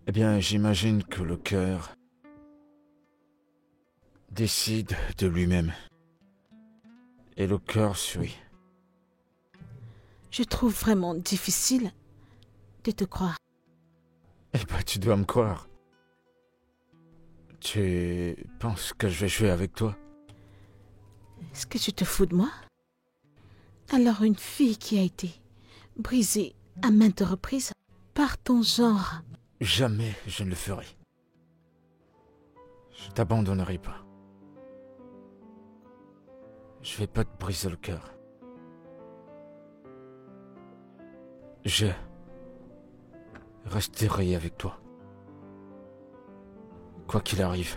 Eh bien, j'imagine que le cœur décide de lui-même. Et le cœur suit. Je trouve vraiment difficile de te croire. Eh ben, tu dois me croire. Tu penses que je vais jouer avec toi? Est-ce que tu te fous de moi? Alors une fille qui a été brisée à maintes reprises par ton genre. Jamais je ne le ferai. Je t'abandonnerai pas. Je vais pas te briser le cœur. Je resterai avec toi. Quoi qu'il arrive.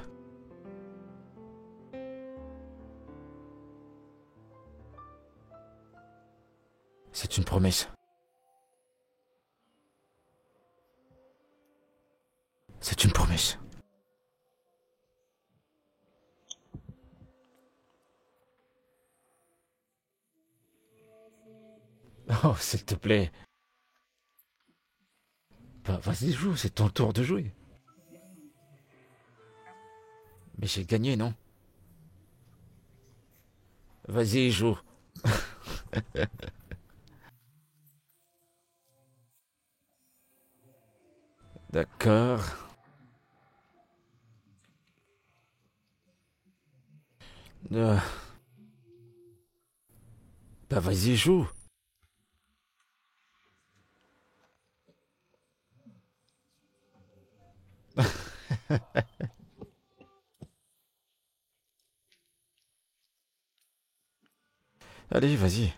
C'est une promesse. C'est une promesse. Oh, s'il te plaît. Bah, vas-y, joue, c'est ton tour de jouer. Mais j'ai gagné, non? Vas-y, joue. D'accord. Bah, vas-y, joue. Allez, vas-y.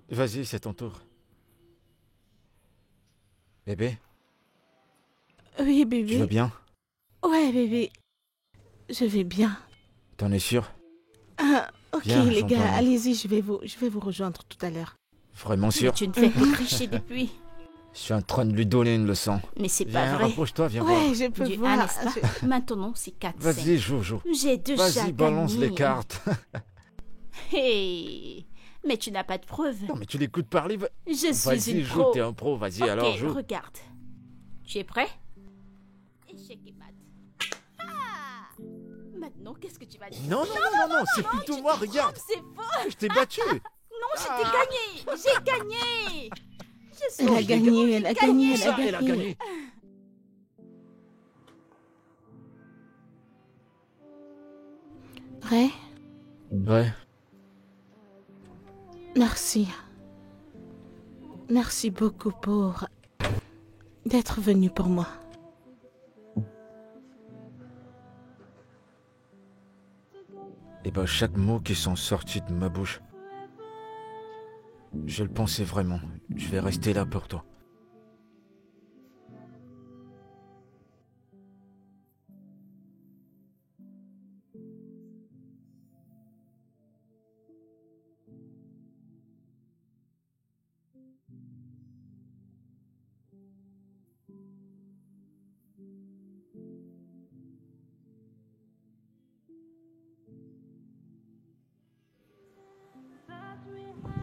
Vas-y, c'est ton tour. Bébé, Oui, tu bébé. vas bien? Ouais, bébé. Je vais bien. T'en es sûr? Ah, ok, Viens, les j'entends gars, rien. allez-y, je vais vous rejoindre tout à l'heure. Vraiment Mais sûr? tu ne fais que tricher depuis. Je suis en train de lui donner une leçon. Mais c'est pas Viens, vrai. rapproche-toi, viens Ouais, voir. je peux Du voir. 1, n'est-ce pas? Maintenant, c'est 4, Vas-y, joue, joue. J'ai déjà Vas-y, balance gagné. les cartes. Hey, mais tu n'as pas de preuves. Non, mais tu l'écoutes parler. Je suis Vas-y, une joue, pro. t'es un pro. Vas-y, Ok, alors joue. regarde. Tu es prêt? Échec et mat. Ah! Maintenant, qu'est-ce que tu vas dire? Non, c'est plutôt moi, regarde. C'est faux! Je t'ai battu. Non, je t'ai gagné! J'ai gagné! Je suis Elle a gagné, elle a gagné, elle a Ça, elle a gagné. gagné. Ray, Ouais. merci. Merci beaucoup pour d'être venu pour moi. Et ben, chaque mot qui sont sortis de ma bouche, je le pensais vraiment. Je vais rester là pour toi.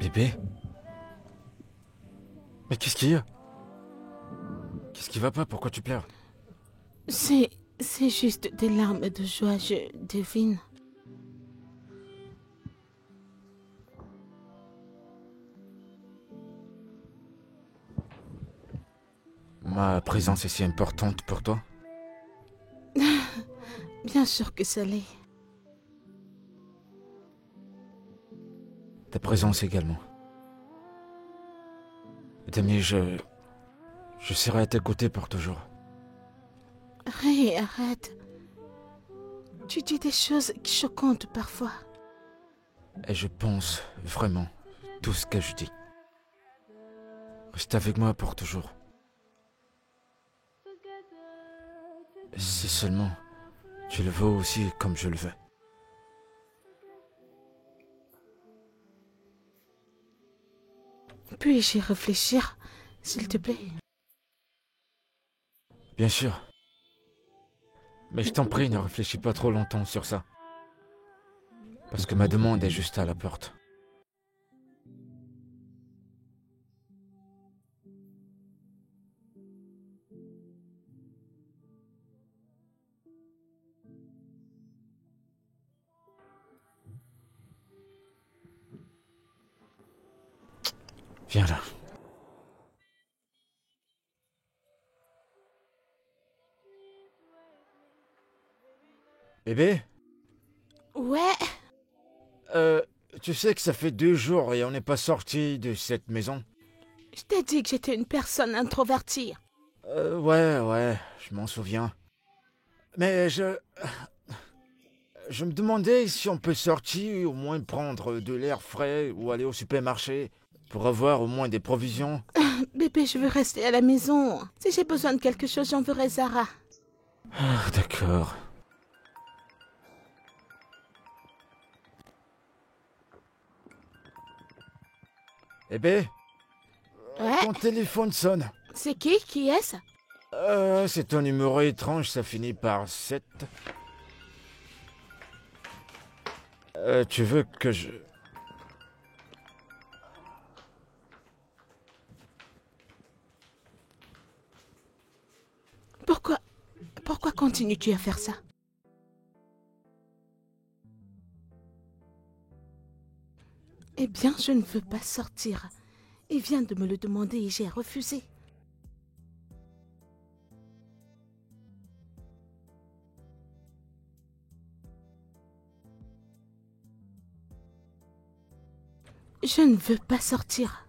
Bébé? Mais qu'est-ce qu'il y a? Qu'est-ce qui va pas? Pourquoi tu pleures? C'est juste des larmes de joie, je devine. Ma présence est si importante pour toi? Bien sûr que ça l'est. Ta présence également. Demi, je serai à tes côtés pour toujours. Ray, arrête. Tu dis des choses choquantes parfois. Et je pense vraiment tout ce que je dis. Reste avec moi pour toujours. Si seulement tu le veux aussi comme je le veux. Puis-je y réfléchir, s'il te plaît? Bien sûr. Mais je t'en prie, ne réfléchis pas trop longtemps sur ça. Parce que ma demande est juste à la porte. Viens là. Bébé? Ouais, Tu sais que ça fait 2 jours et on n'est pas sorti de cette maison? je t'ai dit que j'étais une personne introvertie. Ouais, je m'en souviens. Mais je me demandais si on peut sortir, au moins prendre de l'air frais ou aller au supermarché pour avoir au moins des provisions. Bébé, je veux rester à la maison. Si j'ai besoin de quelque chose, j'enverrai Zara. Ah, d'accord. Bébé, Ouais, ton téléphone sonne. c'est qui? Qui est-ce? C'est un numéro étrange, ça finit par 7. Tu veux que je... Pourquoi continues-tu à faire ça? Eh bien, je ne veux pas sortir. Il vient de me le demander et j'ai refusé. Je ne veux pas sortir.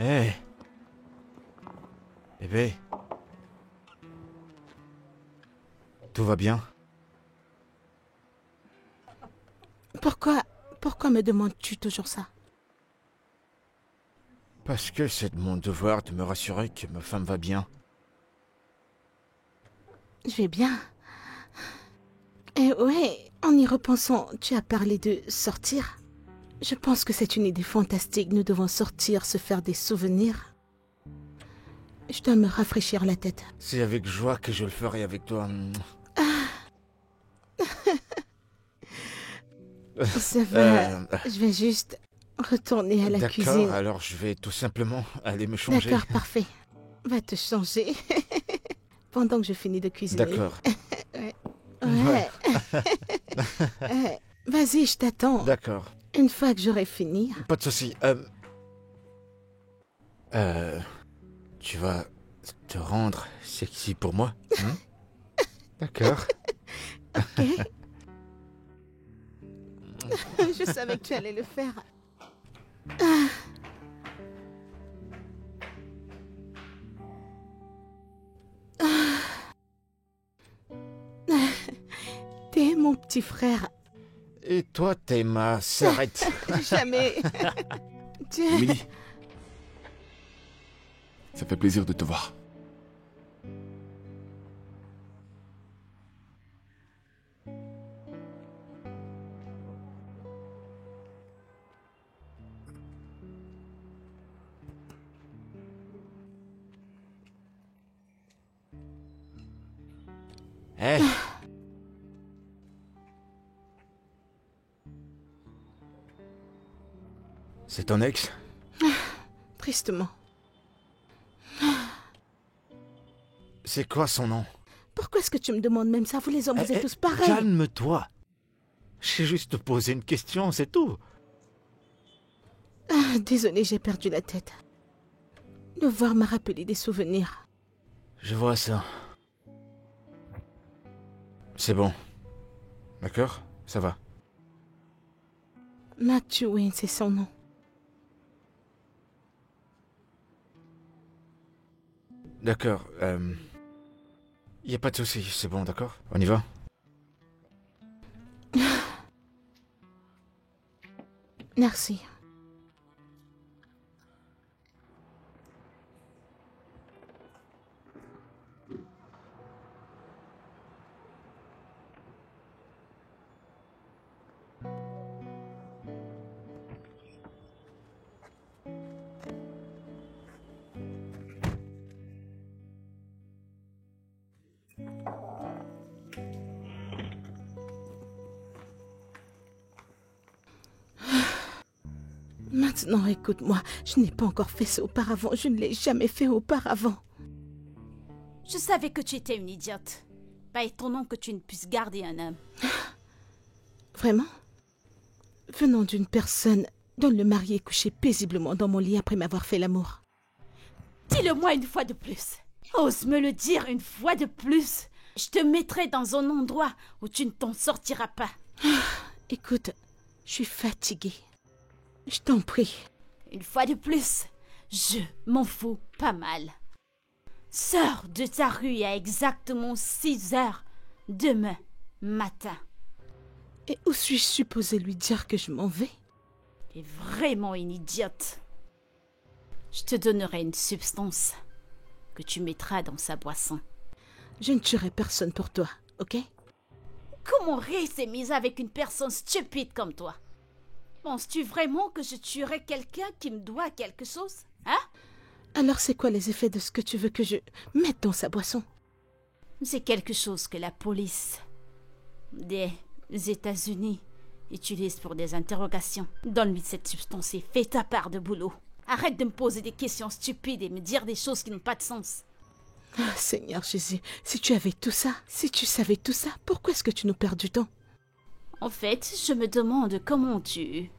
Hé Bébé. Tout va bien? Pourquoi me demandes-tu toujours ça? Parce que c'est de mon devoir de me rassurer que ma femme va bien. Je vais bien. Et ouais, en y repensant, tu as parlé de sortir. Je pense que c'est une idée fantastique. Nous devons sortir, se faire des souvenirs. Je dois me rafraîchir la tête. C'est avec joie que je le ferai avec toi. Ça va, je vais juste retourner à la cuisine. D'accord, alors je vais tout simplement aller me changer. D'accord, parfait. Va te changer. Pendant que je finis de cuisiner. D'accord. Ouais. Vas-y, je t'attends. D'accord. Une fois que j'aurai fini. Pas de souci. Tu vas te rendre sexy pour moi, hein? D'accord. Ok. Je savais que tu allais le faire. T'es mon petit frère. Et toi, t'es ma sœurette. Jamais. Emily, ça fait plaisir de te voir. Hé. C'est ton ex? Tristement. C'est quoi son nom? Pourquoi est-ce que tu me demandes même ça? Vous les hommes, vous êtes tous pareils. Calme-toi. J'ai juste posé une question, c'est tout. Ah, désolée, j'ai perdu la tête. Le voir m'a rappelé des souvenirs. Je vois ça. C'est bon. D'accord? Ça va. Matthew Wayne, c'est son nom. D'accord. Y a pas de souci, c'est bon, d'accord? On y va? Merci. Maintenant, écoute-moi, je n'ai pas encore fait ça auparavant, je ne l'ai jamais fait auparavant. Je savais que tu étais une idiote. Pas étonnant que tu ne puisses garder un homme. Vraiment? Venant d'une personne dont le mari est couché paisiblement dans mon lit après m'avoir fait l'amour. Dis-le-moi une fois de plus. Ose me le dire une fois de plus. Je te mettrai dans un endroit où tu ne t'en sortiras pas. Écoute, je suis fatiguée. Je t'en prie. Une fois de plus, je m'en fous pas mal. Sors de ta rue à exactement 6 heures demain matin. Et où suis-je supposée lui dire que je m'en vais? Tu es vraiment une idiote. Je te donnerai une substance que tu mettras dans sa boisson. Je ne tuerai personne pour toi, ok? Comment Ray s'est mise avec une personne stupide comme toi? Penses-tu vraiment que je tuerais quelqu'un qui me doit quelque chose? Hein? Alors c'est quoi les effets de ce que tu veux que je mette dans sa boisson? C'est quelque chose que la police des États-Unis utilise pour des interrogations. Donne-lui cette substance et fais ta part de boulot. Arrête de me poser des questions stupides et me dire des choses qui n'ont pas de sens. Ah, Seigneur Jésus, si tu avais tout ça, si tu savais tout ça, pourquoi est-ce que tu nous perds du temps? En fait, je me demande comment tu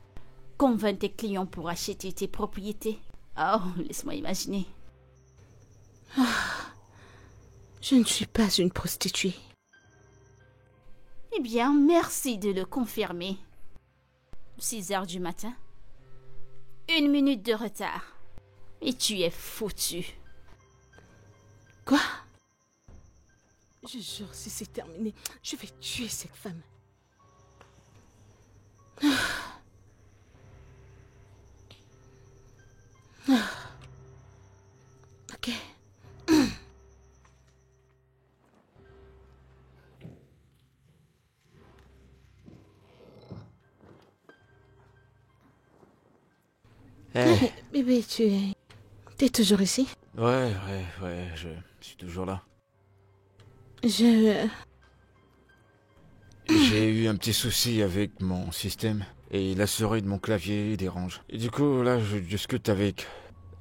convaincs tes clients pour acheter tes propriétés. Oh, laisse-moi imaginer. Je ne suis pas une prostituée. Eh bien, merci de le confirmer. 6 heures du matin. 1 minute de retard. Et tu es foutu. Quoi? Je jure, si c'est terminé, je vais tuer cette femme. Ok. Hé. Bébé, t'es toujours ici? Ouais, je suis toujours là. Je... J'ai eu un petit souci avec mon système et la souris de mon clavier dérange. Et du coup, là, je discute avec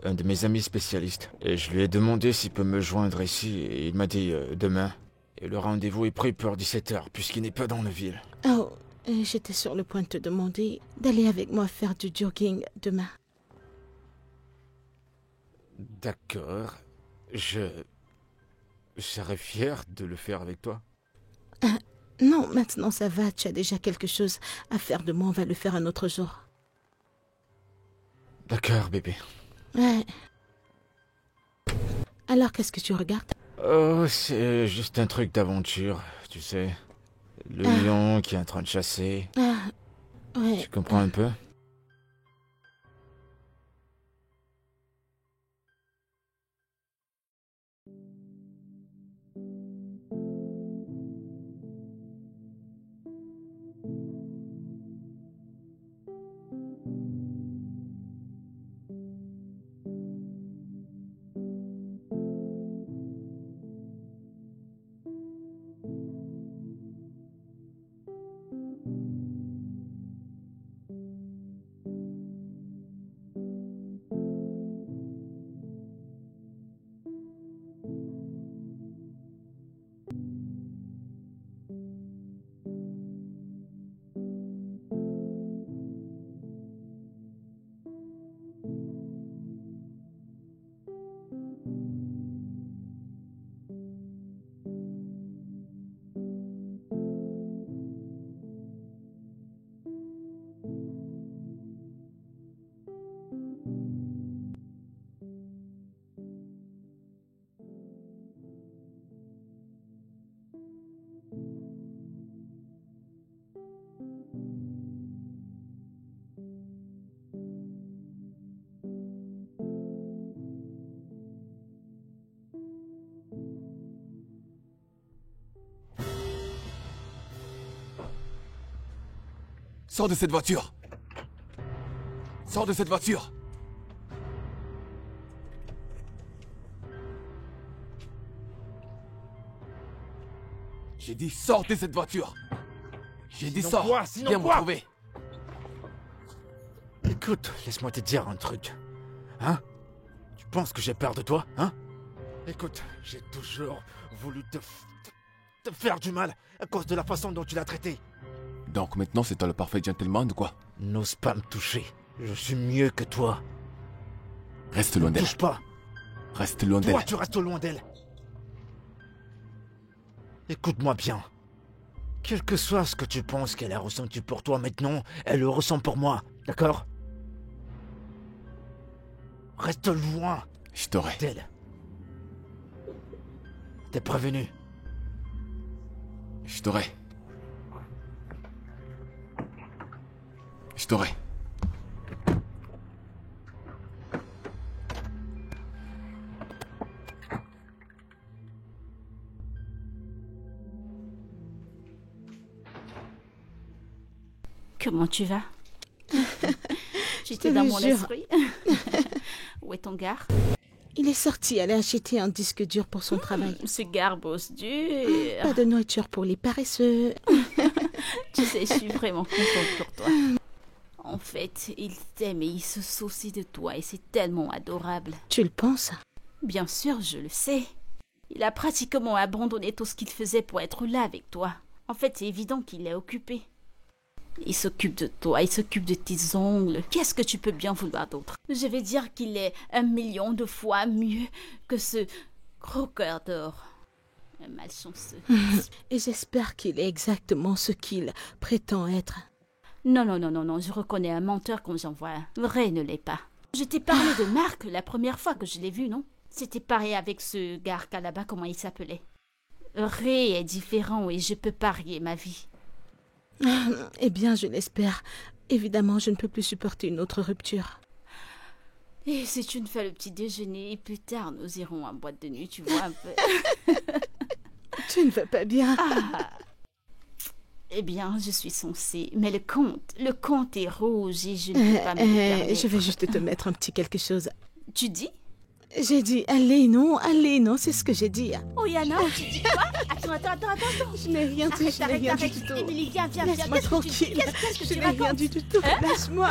un de mes amis spécialistes. Et je lui ai demandé s'il peut me joindre ici et il m'a dit demain. Et le rendez-vous est pris pour 17h puisqu'il n'est pas dans la ville. Oh, j'étais sur le point de te demander d'aller avec moi faire du jogging demain. D'accord. Je serais fier de le faire avec toi. Non, maintenant ça va, tu as déjà quelque chose à faire de moi, on va le faire un autre jour. D'accord, bébé. Ouais. Alors, qu'est-ce que tu regardes? Oh, c'est juste un truc d'aventure, tu sais. Le lion qui est en train de chasser. Ah, ouais. Tu comprends un peu? Sors de cette voiture. Sors de cette voiture. J'ai dit sors de cette voiture. J'ai dit Sinon sors. quoi? Sinon Viens me quoi? trouver. Écoute, laisse-moi te dire un truc. Hein? Tu penses que j'ai peur de toi, hein? Écoute, j'ai toujours voulu te faire du mal à cause de la façon dont tu l'as traité. Donc maintenant c'est toi le parfait gentleman ou quoi? N'ose pas me toucher. Je suis mieux que toi. Reste loin Ne d'elle. touche pas. Reste loin d'elle. Toi, tu restes loin d'elle. Écoute-moi bien. Quel que soit ce que tu penses qu'elle a ressenti pour toi maintenant, elle le ressent pour moi, d'accord? Reste loin Je t'aurai. d'elle. T'es prévenu. Je t'aurai. Je t'aurai. Comment tu vas? J'étais te dans le mon jure. esprit. Où est ton gars? Il est sorti aller acheter un disque dur pour son travail. Ce gars bosse dur. Pas de nourriture pour les paresseux. Tu sais, je suis vraiment contente pour toi. En fait, il t'aime et il se soucie de toi et c'est tellement adorable. Tu le penses? Bien sûr, je le sais. Il a pratiquement abandonné tout ce qu'il faisait pour être là avec toi. En fait, c'est évident qu'il est occupé. Il s'occupe de toi, il s'occupe de tes ongles. Qu'est-ce que tu peux bien vouloir d'autre? Je vais dire qu'il est 1 million de fois mieux que ce gros cœur d'or. Un malchanceux. Et j'espère qu'il est exactement ce qu'il prétend être. Non, non, non, non, non, je reconnais un menteur quand j'en vois un. Vrai ne l'est pas. Je t'ai parlé de Marc la première fois que je l'ai vu, non? C'était pareil avec ce gars là-bas, comment il s'appelait? Ray est différent et je peux parier ma vie. Eh bien, je l'espère. Évidemment, je ne peux plus supporter une autre rupture. Et si tu ne fais le petit déjeuner, plus tard nous irons en boîte de nuit, tu vois un peu. Tu ne vas pas bien. Eh bien, je suis censée. Mais le compte est rouge et je ne peux pas me le permettre. Je vais juste te mettre un petit quelque chose. Tu dis? J'ai dit, allez, non, c'est ce que j'ai dit. Oh Yana, tu dis quoi? Attends. Je n'ai rien dit, je n'ai rien dit du tout. Émilie, viens. Laisse-moi Qu'est-ce que tu dis? tranquille. Qu'est-ce que Je tu n'ai rien racontes? dit du tout. Lâche-moi.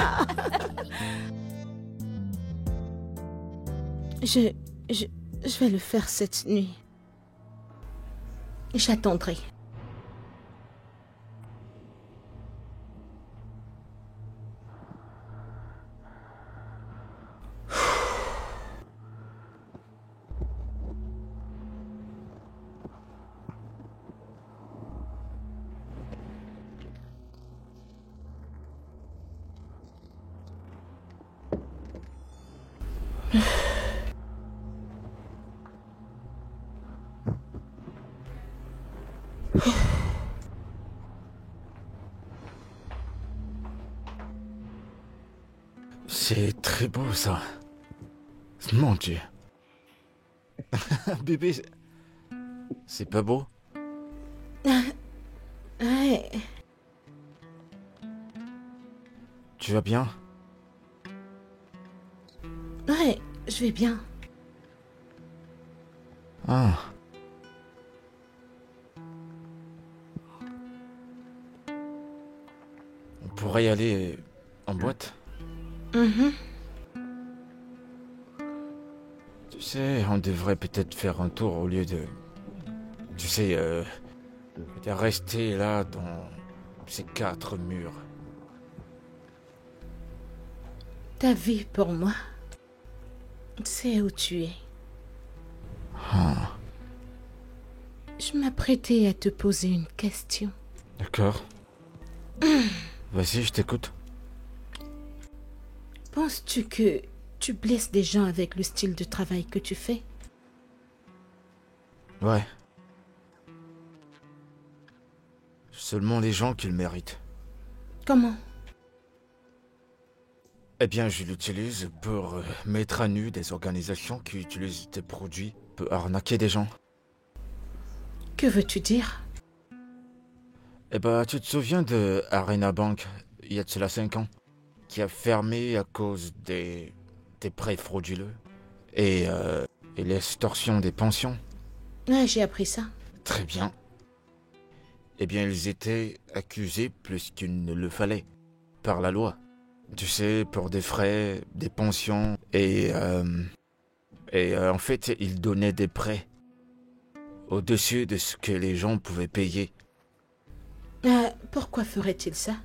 Je vais le faire cette nuit. J'attendrai. C'est très beau, ça. Mon Dieu. Bébé, c'est pas beau? Ouais. Tu vas bien? Ouais, je vais bien. Ah. On pourrait y aller en boîte? Mhm. Tu sais, on devrait peut-être faire un tour au lieu de... Tu sais, de rester là dans ces 4 murs. Ta vie pour moi, c'est où tu es. Ah, Je m'apprêtais à te poser une question. d'accord. Vas-y, je t'écoute. Penses-tu que tu blesses des gens avec le style de travail que tu fais? Ouais. Seulement les gens qui le méritent. Comment? Eh bien, je l'utilise pour mettre à nu des organisations qui utilisent tes produits pour arnaquer des gens. Que veux-tu dire? Eh ben, tu te souviens de Arena Bank? il y a de cela 5 ans, qui a fermé à cause des prêts frauduleux et l'extorsion des pensions. Ouais, j'ai appris ça. Très bien. Eh bien, ils étaient accusés plus qu'il ne le fallait, par la loi. Tu sais, pour des frais, des pensions, et en fait, ils donnaient des prêts au-dessus de ce que les gens pouvaient payer. Pourquoi ferait-il ça?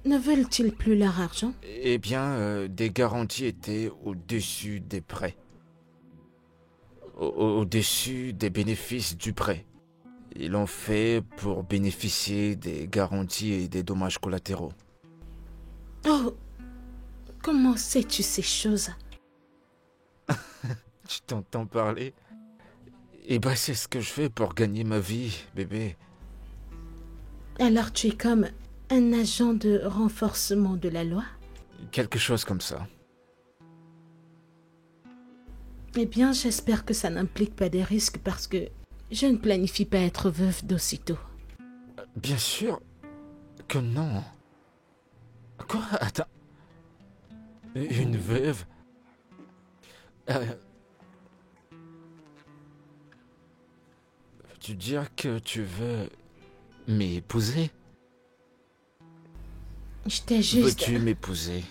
Ne veulent-ils plus leur argent? Eh bien, des garanties étaient au-dessus des prêts. Au-dessus des bénéfices du prêt. Ils l'ont fait pour bénéficier des garanties et des dommages collatéraux. Oh, comment sais-tu ces choses? Tu t'entends parler? Eh ben, c'est ce que je fais pour gagner ma vie, bébé. Alors tu es comme un agent de renforcement de la loi? Quelque chose comme ça. Eh bien, j'espère que ça n'implique pas des risques parce que je ne planifie pas être veuve d'aussitôt. Bien sûr que non. Quoi? Attends. Une veuve? Veux-tu dire que tu veux m'épouser? Je t'ai juste... Veux-tu m'épouser?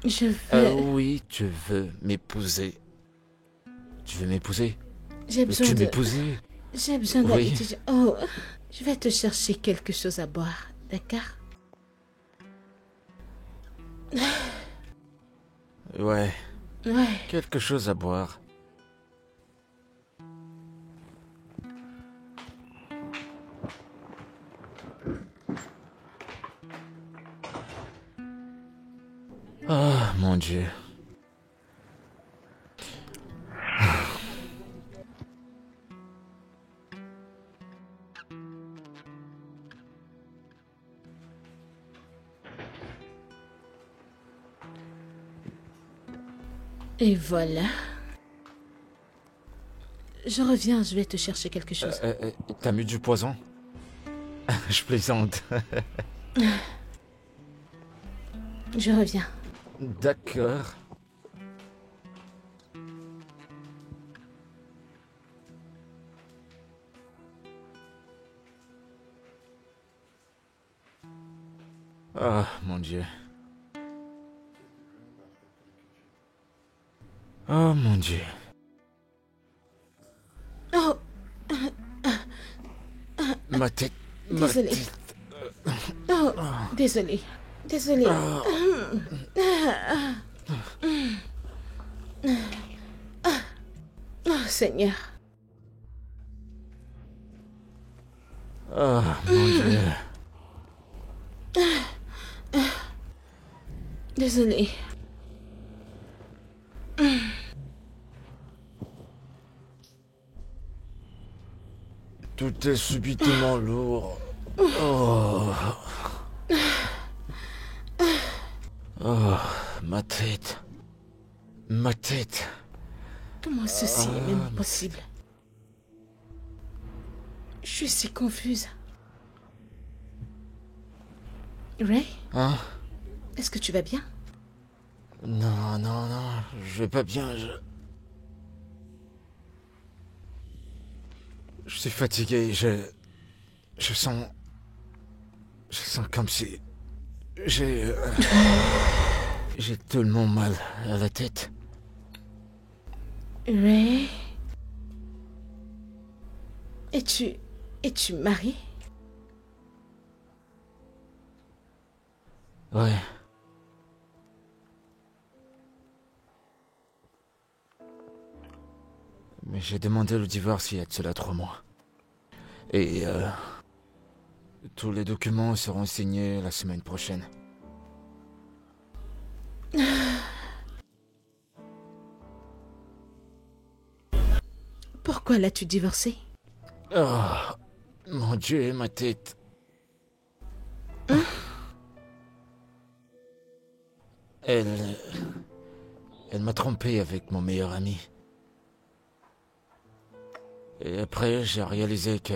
Je veux... Oui, tu veux m'épouser. Tu veux m'épouser? J'ai besoin Veux-tu de... m'épouser? J'ai besoin Oui. d'aller... Oh, je vais te chercher quelque chose à boire, d'accord? Ouais, Ouais. quelque chose à boire. Ah, mon Dieu. Et voilà. Je reviens, je vais te chercher quelque chose. T'as mis du poison? Je plaisante. Je reviens. D'accord. Ah, mon Dieu. Oh, mon Dieu. Oh, Ma tête. Ma Désolée. tête. oh, désolé. Désolé. Oh, Seigneur. Oh, mon Dieu. Désolé. Tout est subitement lourd. Oh. Oh, ma tête. Ma tête. Comment ceci est même possible? Je suis si confuse. Ray, Hein? est-ce que tu vas bien? Non, non, non, je vais pas bien, Je suis fatigué, je sens comme si... J'ai tellement mal à la tête. Ray? Es-tu marié? Ouais. Mais j'ai demandé le divorce il y a de cela 3 mois. Et tous les documents seront signés la semaine prochaine. Pourquoi l'as-tu divorcé? Oh, mon Dieu, ma tête. Elle m'a trompé avec mon meilleur ami. Et après, j'ai réalisé que...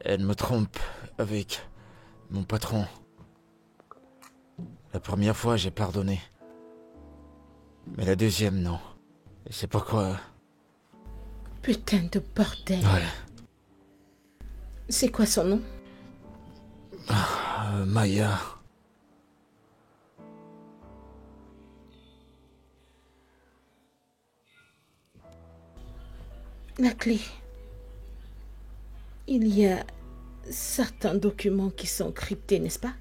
Elle me trompe avec Mon patron. La première fois, j'ai pardonné. Mais la deuxième, non. Et c'est pourquoi... Putain de bordel. Ouais. C'est quoi son nom? Maya. La clé. Il y a certains documents qui sont cryptés, n'est-ce pas?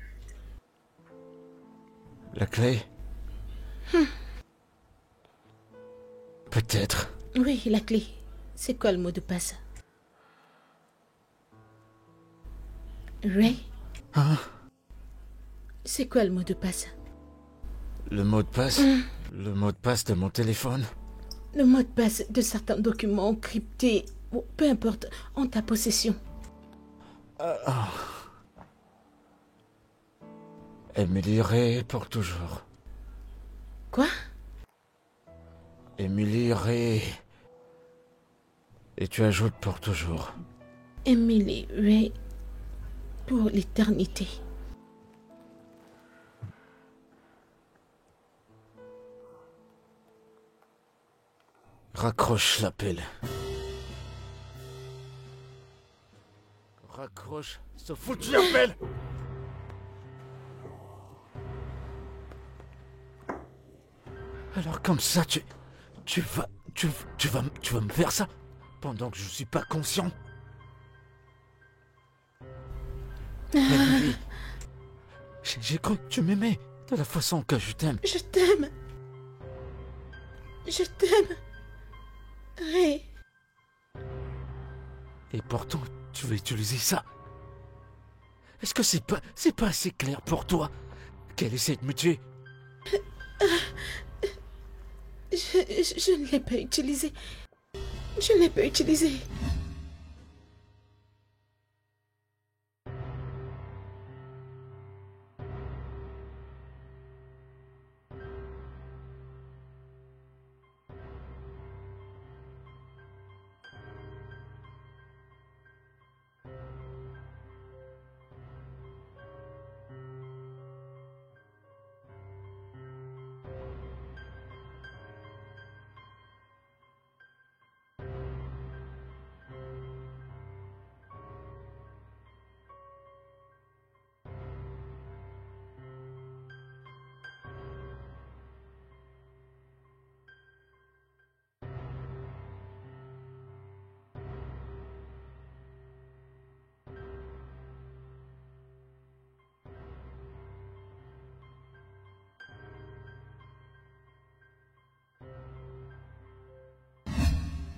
La clé? Peut-être. Oui, la clé. C'est quoi le mot de passe? Ray? Hein? C'est quoi le mot de passe? Le mot de passe? Le mot de passe de mon téléphone? Le mot de passe de certains documents cryptés, ou peu importe, en ta possession. Emily Ray pour toujours. Quoi? Emily Ray. Et tu ajoutes pour toujours. Emily Ray pour l'éternité. Raccroche l'appel. Raccroche ce foutu appel. Alors comme ça, tu vas me faire ça pendant que je suis pas conscient. Emily, j'ai cru que tu m'aimais de la façon que je t'aime. Je t'aime. Je t'aime. Ray. Et pourtant, tu veux utiliser ça. Est-ce que c'est pas assez clair pour toi qu'elle essaie de me tuer? Je ne l'ai pas utilisé. Je ne l'ai pas utilisé.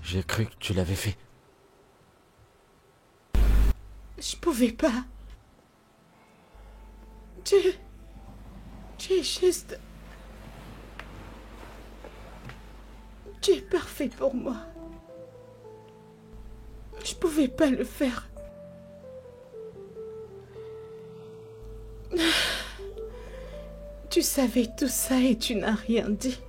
J'ai cru que tu l'avais fait. Je pouvais pas. Tu es juste... Tu es parfait pour moi. Je pouvais pas le faire. Tu savais tout ça et tu n'as rien dit.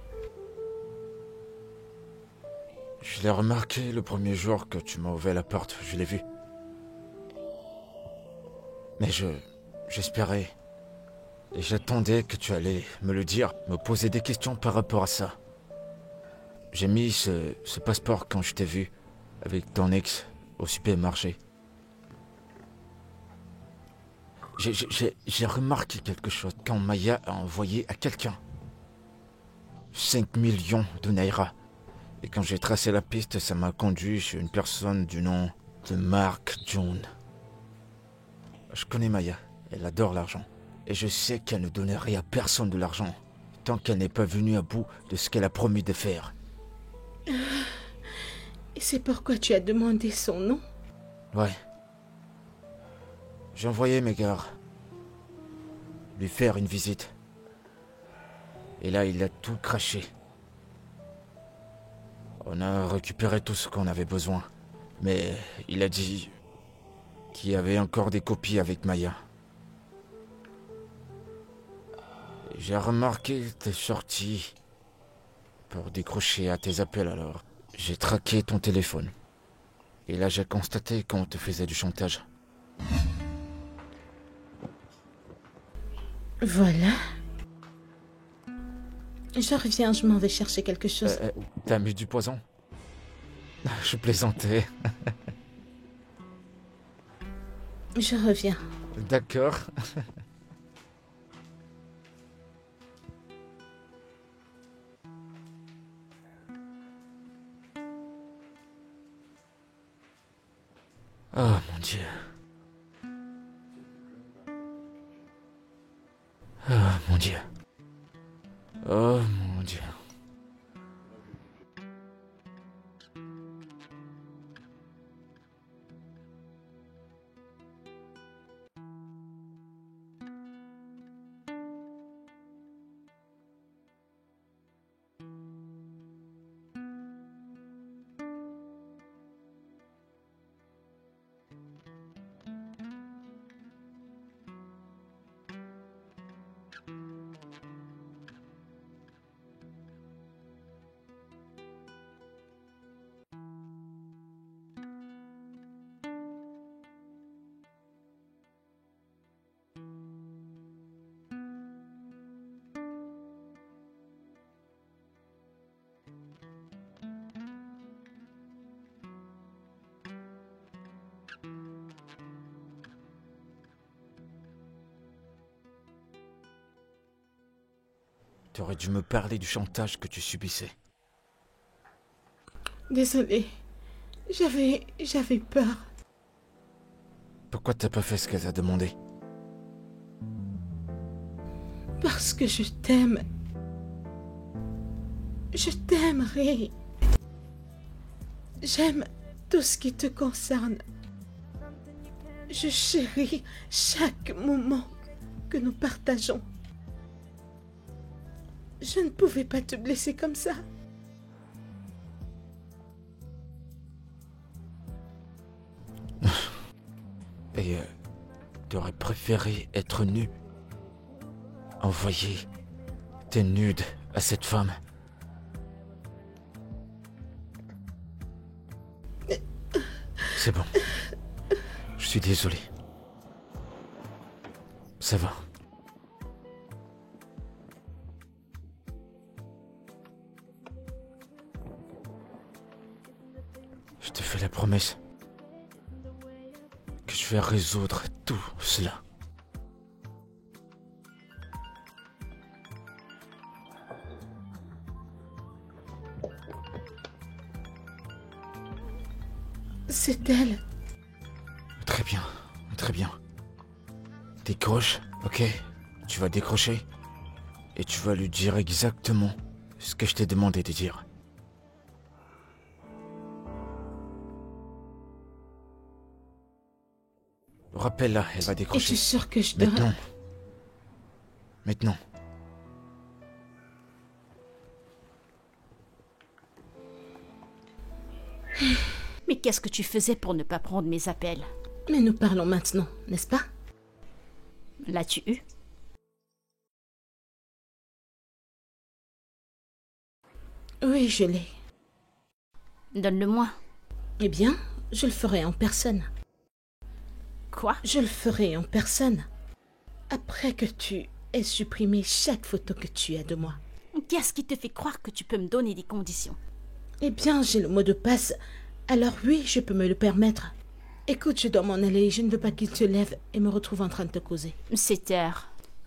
Je l'ai remarqué le premier jour que tu m'as ouvert la porte, je l'ai vu. Mais j'espérais et j'attendais que tu allais me le dire, me poser des questions par rapport à ça. J'ai mis ce passeport quand je t'ai vu avec ton ex au supermarché. J'ai remarqué quelque chose quand Maya a envoyé à quelqu'un 5 millions de Naira. Et quand j'ai tracé la piste, ça m'a conduit chez une personne du nom de Mark June. Je connais Maya, elle adore l'argent. Et je sais qu'elle ne donnerait à personne de l'argent, tant qu'elle n'est pas venue à bout de ce qu'elle a promis de faire. Et c'est pourquoi tu as demandé son nom? Ouais. J'ai envoyé mes gars lui faire une visite. Et là, il a tout craché. On a récupéré tout ce qu'on avait besoin. Mais il a dit qu'il y avait encore des copies avec Maya. J'ai remarqué tes sorties pour décrocher à tes appels alors. J'ai traqué ton téléphone. Et là, j'ai constaté qu'on te faisait du chantage. Voilà. Je reviens, je m'en vais chercher quelque chose. T'as mis du poison? Je plaisantais. Je reviens. D'accord. Oh mon Dieu. Oh mon Dieu. Oh mon Dieu. T'aurais dû me parler du chantage que tu subissais. Désolée. J'avais peur. Pourquoi t'as pas fait ce qu'elle t'a demandé? Parce que je t'aime. Je t'aimerai. J'aime tout ce qui te concerne. Je chéris chaque moment que nous partageons. Je ne pouvais pas te blesser comme ça. Et t'aurais préféré être nu? Envoyer tes nudes à cette femme? C'est bon. Je suis désolé. Ça va. Je te fais la promesse que je vais résoudre tout cela. C'est elle. Très bien, très bien. Décroche, ok? Tu vas décrocher et tu vas lui dire exactement ce que je t'ai demandé de dire. Rappelle-la, elle va décrocher. Es-tu sûr que je dois... Maintenant. Maintenant. Mais qu'est-ce que tu faisais pour ne pas prendre mes appels? Mais nous parlons maintenant, n'est-ce pas? L'as-tu eu? Oui, je l'ai. Donne-le-moi. Eh bien, je le ferai en personne. Quoi? Je le ferai en personne. Après que tu aies supprimé chaque photo que tu as de moi. Qu'est-ce qui te fait croire que tu peux me donner des conditions? Eh bien, j'ai le mot de passe. Alors oui, je peux me le permettre. Écoute, je dois m'en aller. Je ne veux pas qu'il se lève et me retrouve en train de te causer. C'était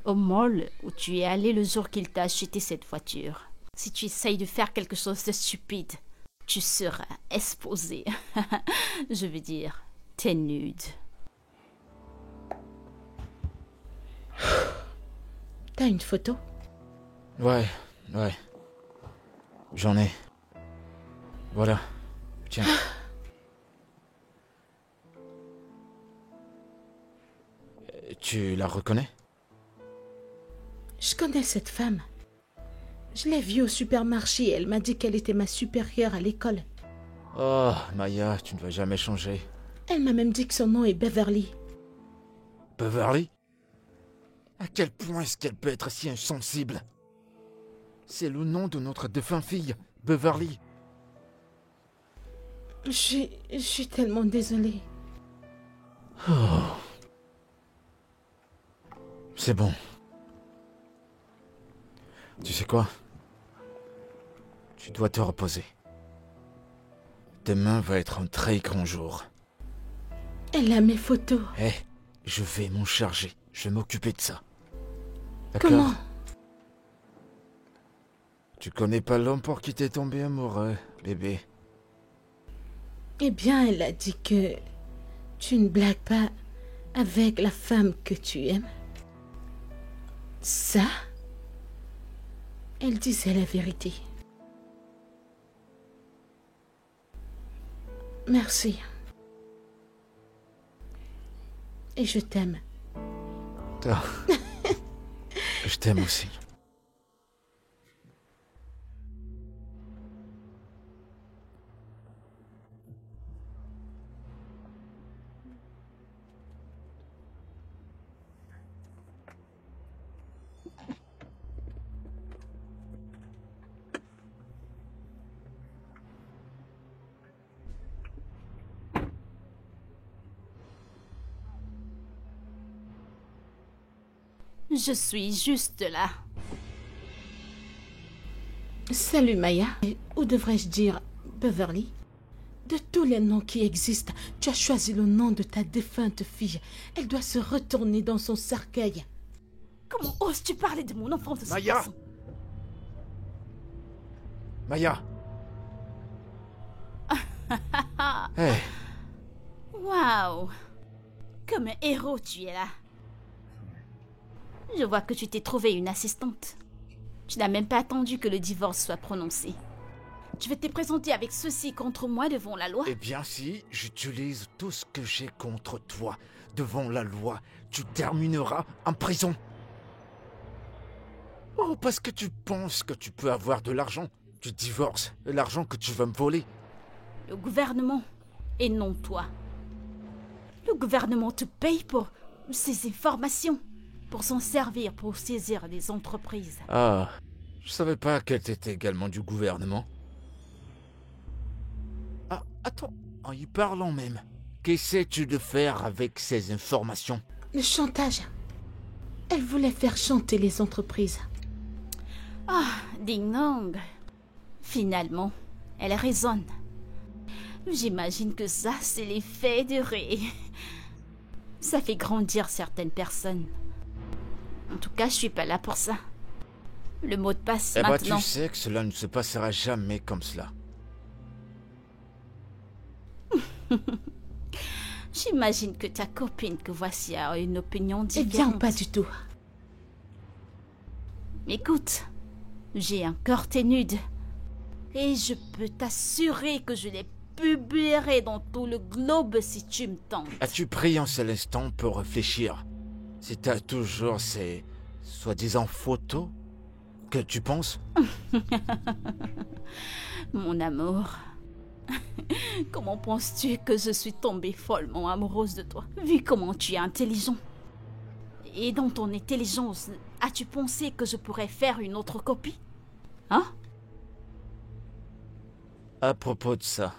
au mall où tu es allé le jour qu'il t'a acheté cette voiture. Si tu essayes de faire quelque chose de stupide, tu seras exposé. Je veux dire, t'es nude. T'as une photo? Ouais. J'en ai. Voilà. Tiens. Tu la reconnais? Je connais cette femme. Je l'ai vue au supermarché et elle m'a dit qu'elle était ma supérieure à l'école. Oh, Maya, tu ne vas jamais changer. Elle m'a même dit que son nom est Beverly. Beverly? À quel point est-ce qu'elle peut être si insensible? C'est le nom de notre défunte fille, Beverly. Je suis tellement désolée. C'est bon. quoi? Tu dois te reposer. Demain va être un très grand jour. Elle a mes photos. Eh, je vais m'en charger. Je vais m'occuper de ça. D'accord? Comment? Tu connais pas l'homme pour qui t'es tombé amoureux, bébé. Eh bien, elle a dit que tu ne blagues pas avec la femme que tu aimes. Ça? Elle disait la vérité. Merci. Et je t'aime. Ah. Je t'aime aussi. Je suis juste là. Salut Maya. Ou devrais-je dire Beverly? De tous les noms qui existent, tu as choisi le nom de ta défunte fille. Elle doit se retourner dans son cercueil. Comment oses-tu parler de mon enfant de cette Maya! façon? Maya! Hé, Waouh! Comme un héros, tu es là. Je vois que tu t'es trouvé une assistante. Tu n'as même pas attendu que le divorce soit prononcé. Tu veux te présenter avec ceci contre moi devant la loi? eh bien si j'utilise tout ce que j'ai contre toi devant la loi, tu termineras en prison. Oh, parce que tu penses que tu peux avoir de l'argent. Tu divorces, l'argent que tu vas me voler. Le gouvernement, et non toi. Le gouvernement te paye pour ces informations, pour s'en servir pour saisir des entreprises. Ah, je savais pas qu'elle était également du gouvernement. Ah, attends, en y parlant même, qu'essaies-tu de faire avec ces informations? Le chantage. Elle voulait faire chanter les entreprises. Ah, ding dong. Finalement, elle raisonne. J'imagine que ça, c'est l'effet de Ré. Ça fait grandir certaines personnes. En tout cas, je suis pas là pour ça. Le mot de passe Eh bah, maintenant. tu sais que cela ne se passera jamais comme cela. J'imagine que ta copine que voici a une opinion Eh bien, différente. pas du tout. Écoute, j'ai un corps ténude. Et je peux t'assurer que je les publierai dans tout le globe si tu me tentes. As-tu pris un seul instant pour réfléchir? Si t'as toujours ces soi-disant photos que tu penses? Mon amour, comment penses-tu que je suis tombée follement amoureuse de toi, vu comment tu es intelligent? Et dans ton intelligence, as-tu pensé que je pourrais faire une autre copie? Hein? À propos de ça,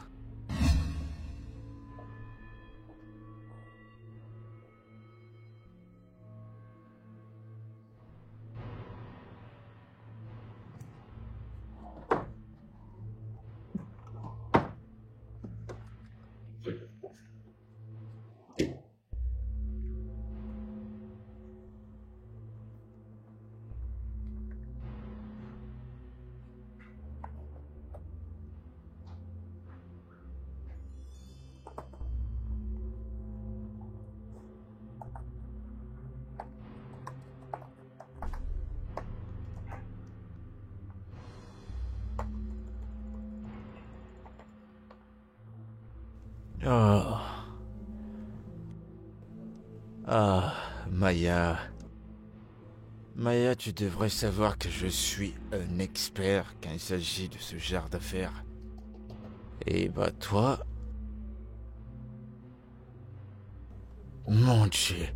oh. Ah, Maya. Maya, tu devrais savoir que je suis un expert quand il s'agit de ce genre d'affaires. Et bah toi... Mon Dieu.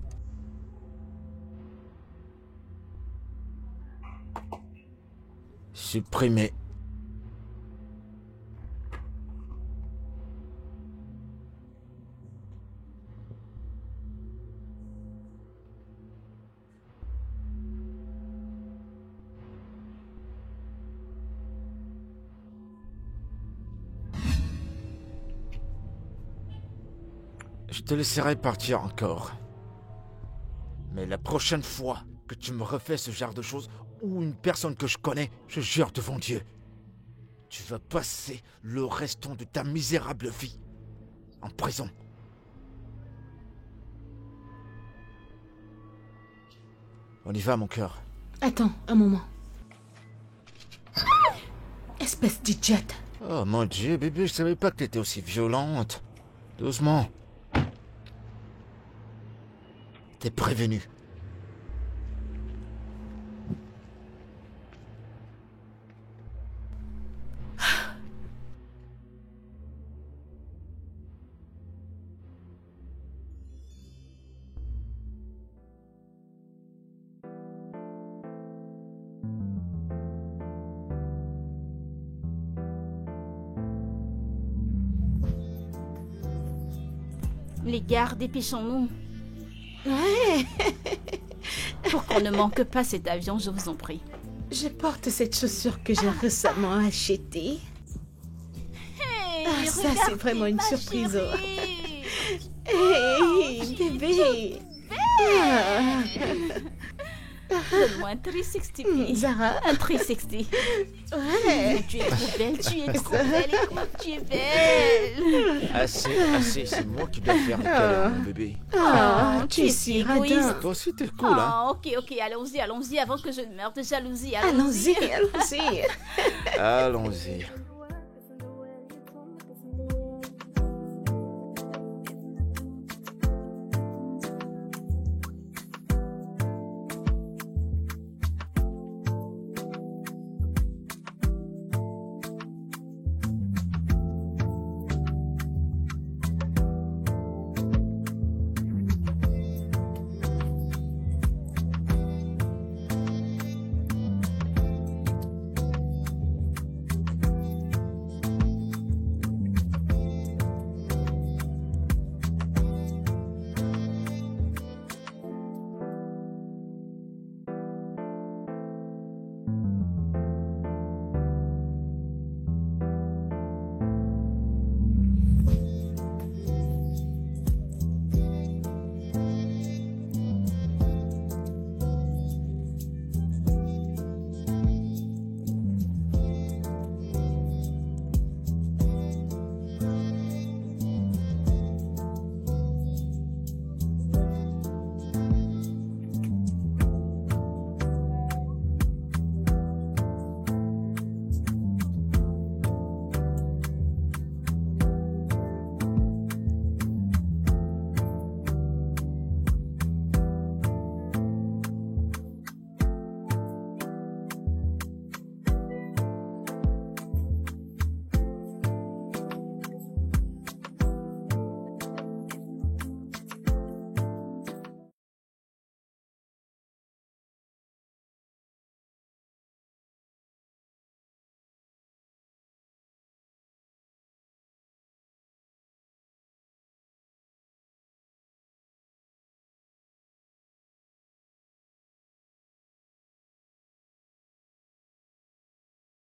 Supprimé. te laisserai partir encore. Mais la prochaine fois que tu me refais ce genre de choses, ou une personne que je connais, je jure devant Dieu, tu vas passer le restant de ta misérable vie en prison. On y va, mon cœur. Attends, un moment. Espèce d'idiote. Oh mon Dieu, bébé, je savais pas que t'étais aussi violente. Doucement. T'es prévenu. Les gars, dépêchons-nous. Ouais. Pour qu'on ne manque pas cet avion, je vous en prie. Je porte cette chaussure que j'ai récemment achetée. Hey, Ah, ça, regarde, c'est vraiment une ma surprise. chérie. Hey, bébé. Ah. Donne-moi un 360, please. Zara. Un 360. Ouais. Tu es trop belle, tu es trop belle. Écoute, tu es belle. Assez, c'est moi qui dois faire les câlins, mon bébé. Ah, tu es si si égoïste. radin. Toi aussi, t'es cool, hein? Ok, allons-y, avant que je ne meure de jalousie. Allons-y, allons-y. Allons-y.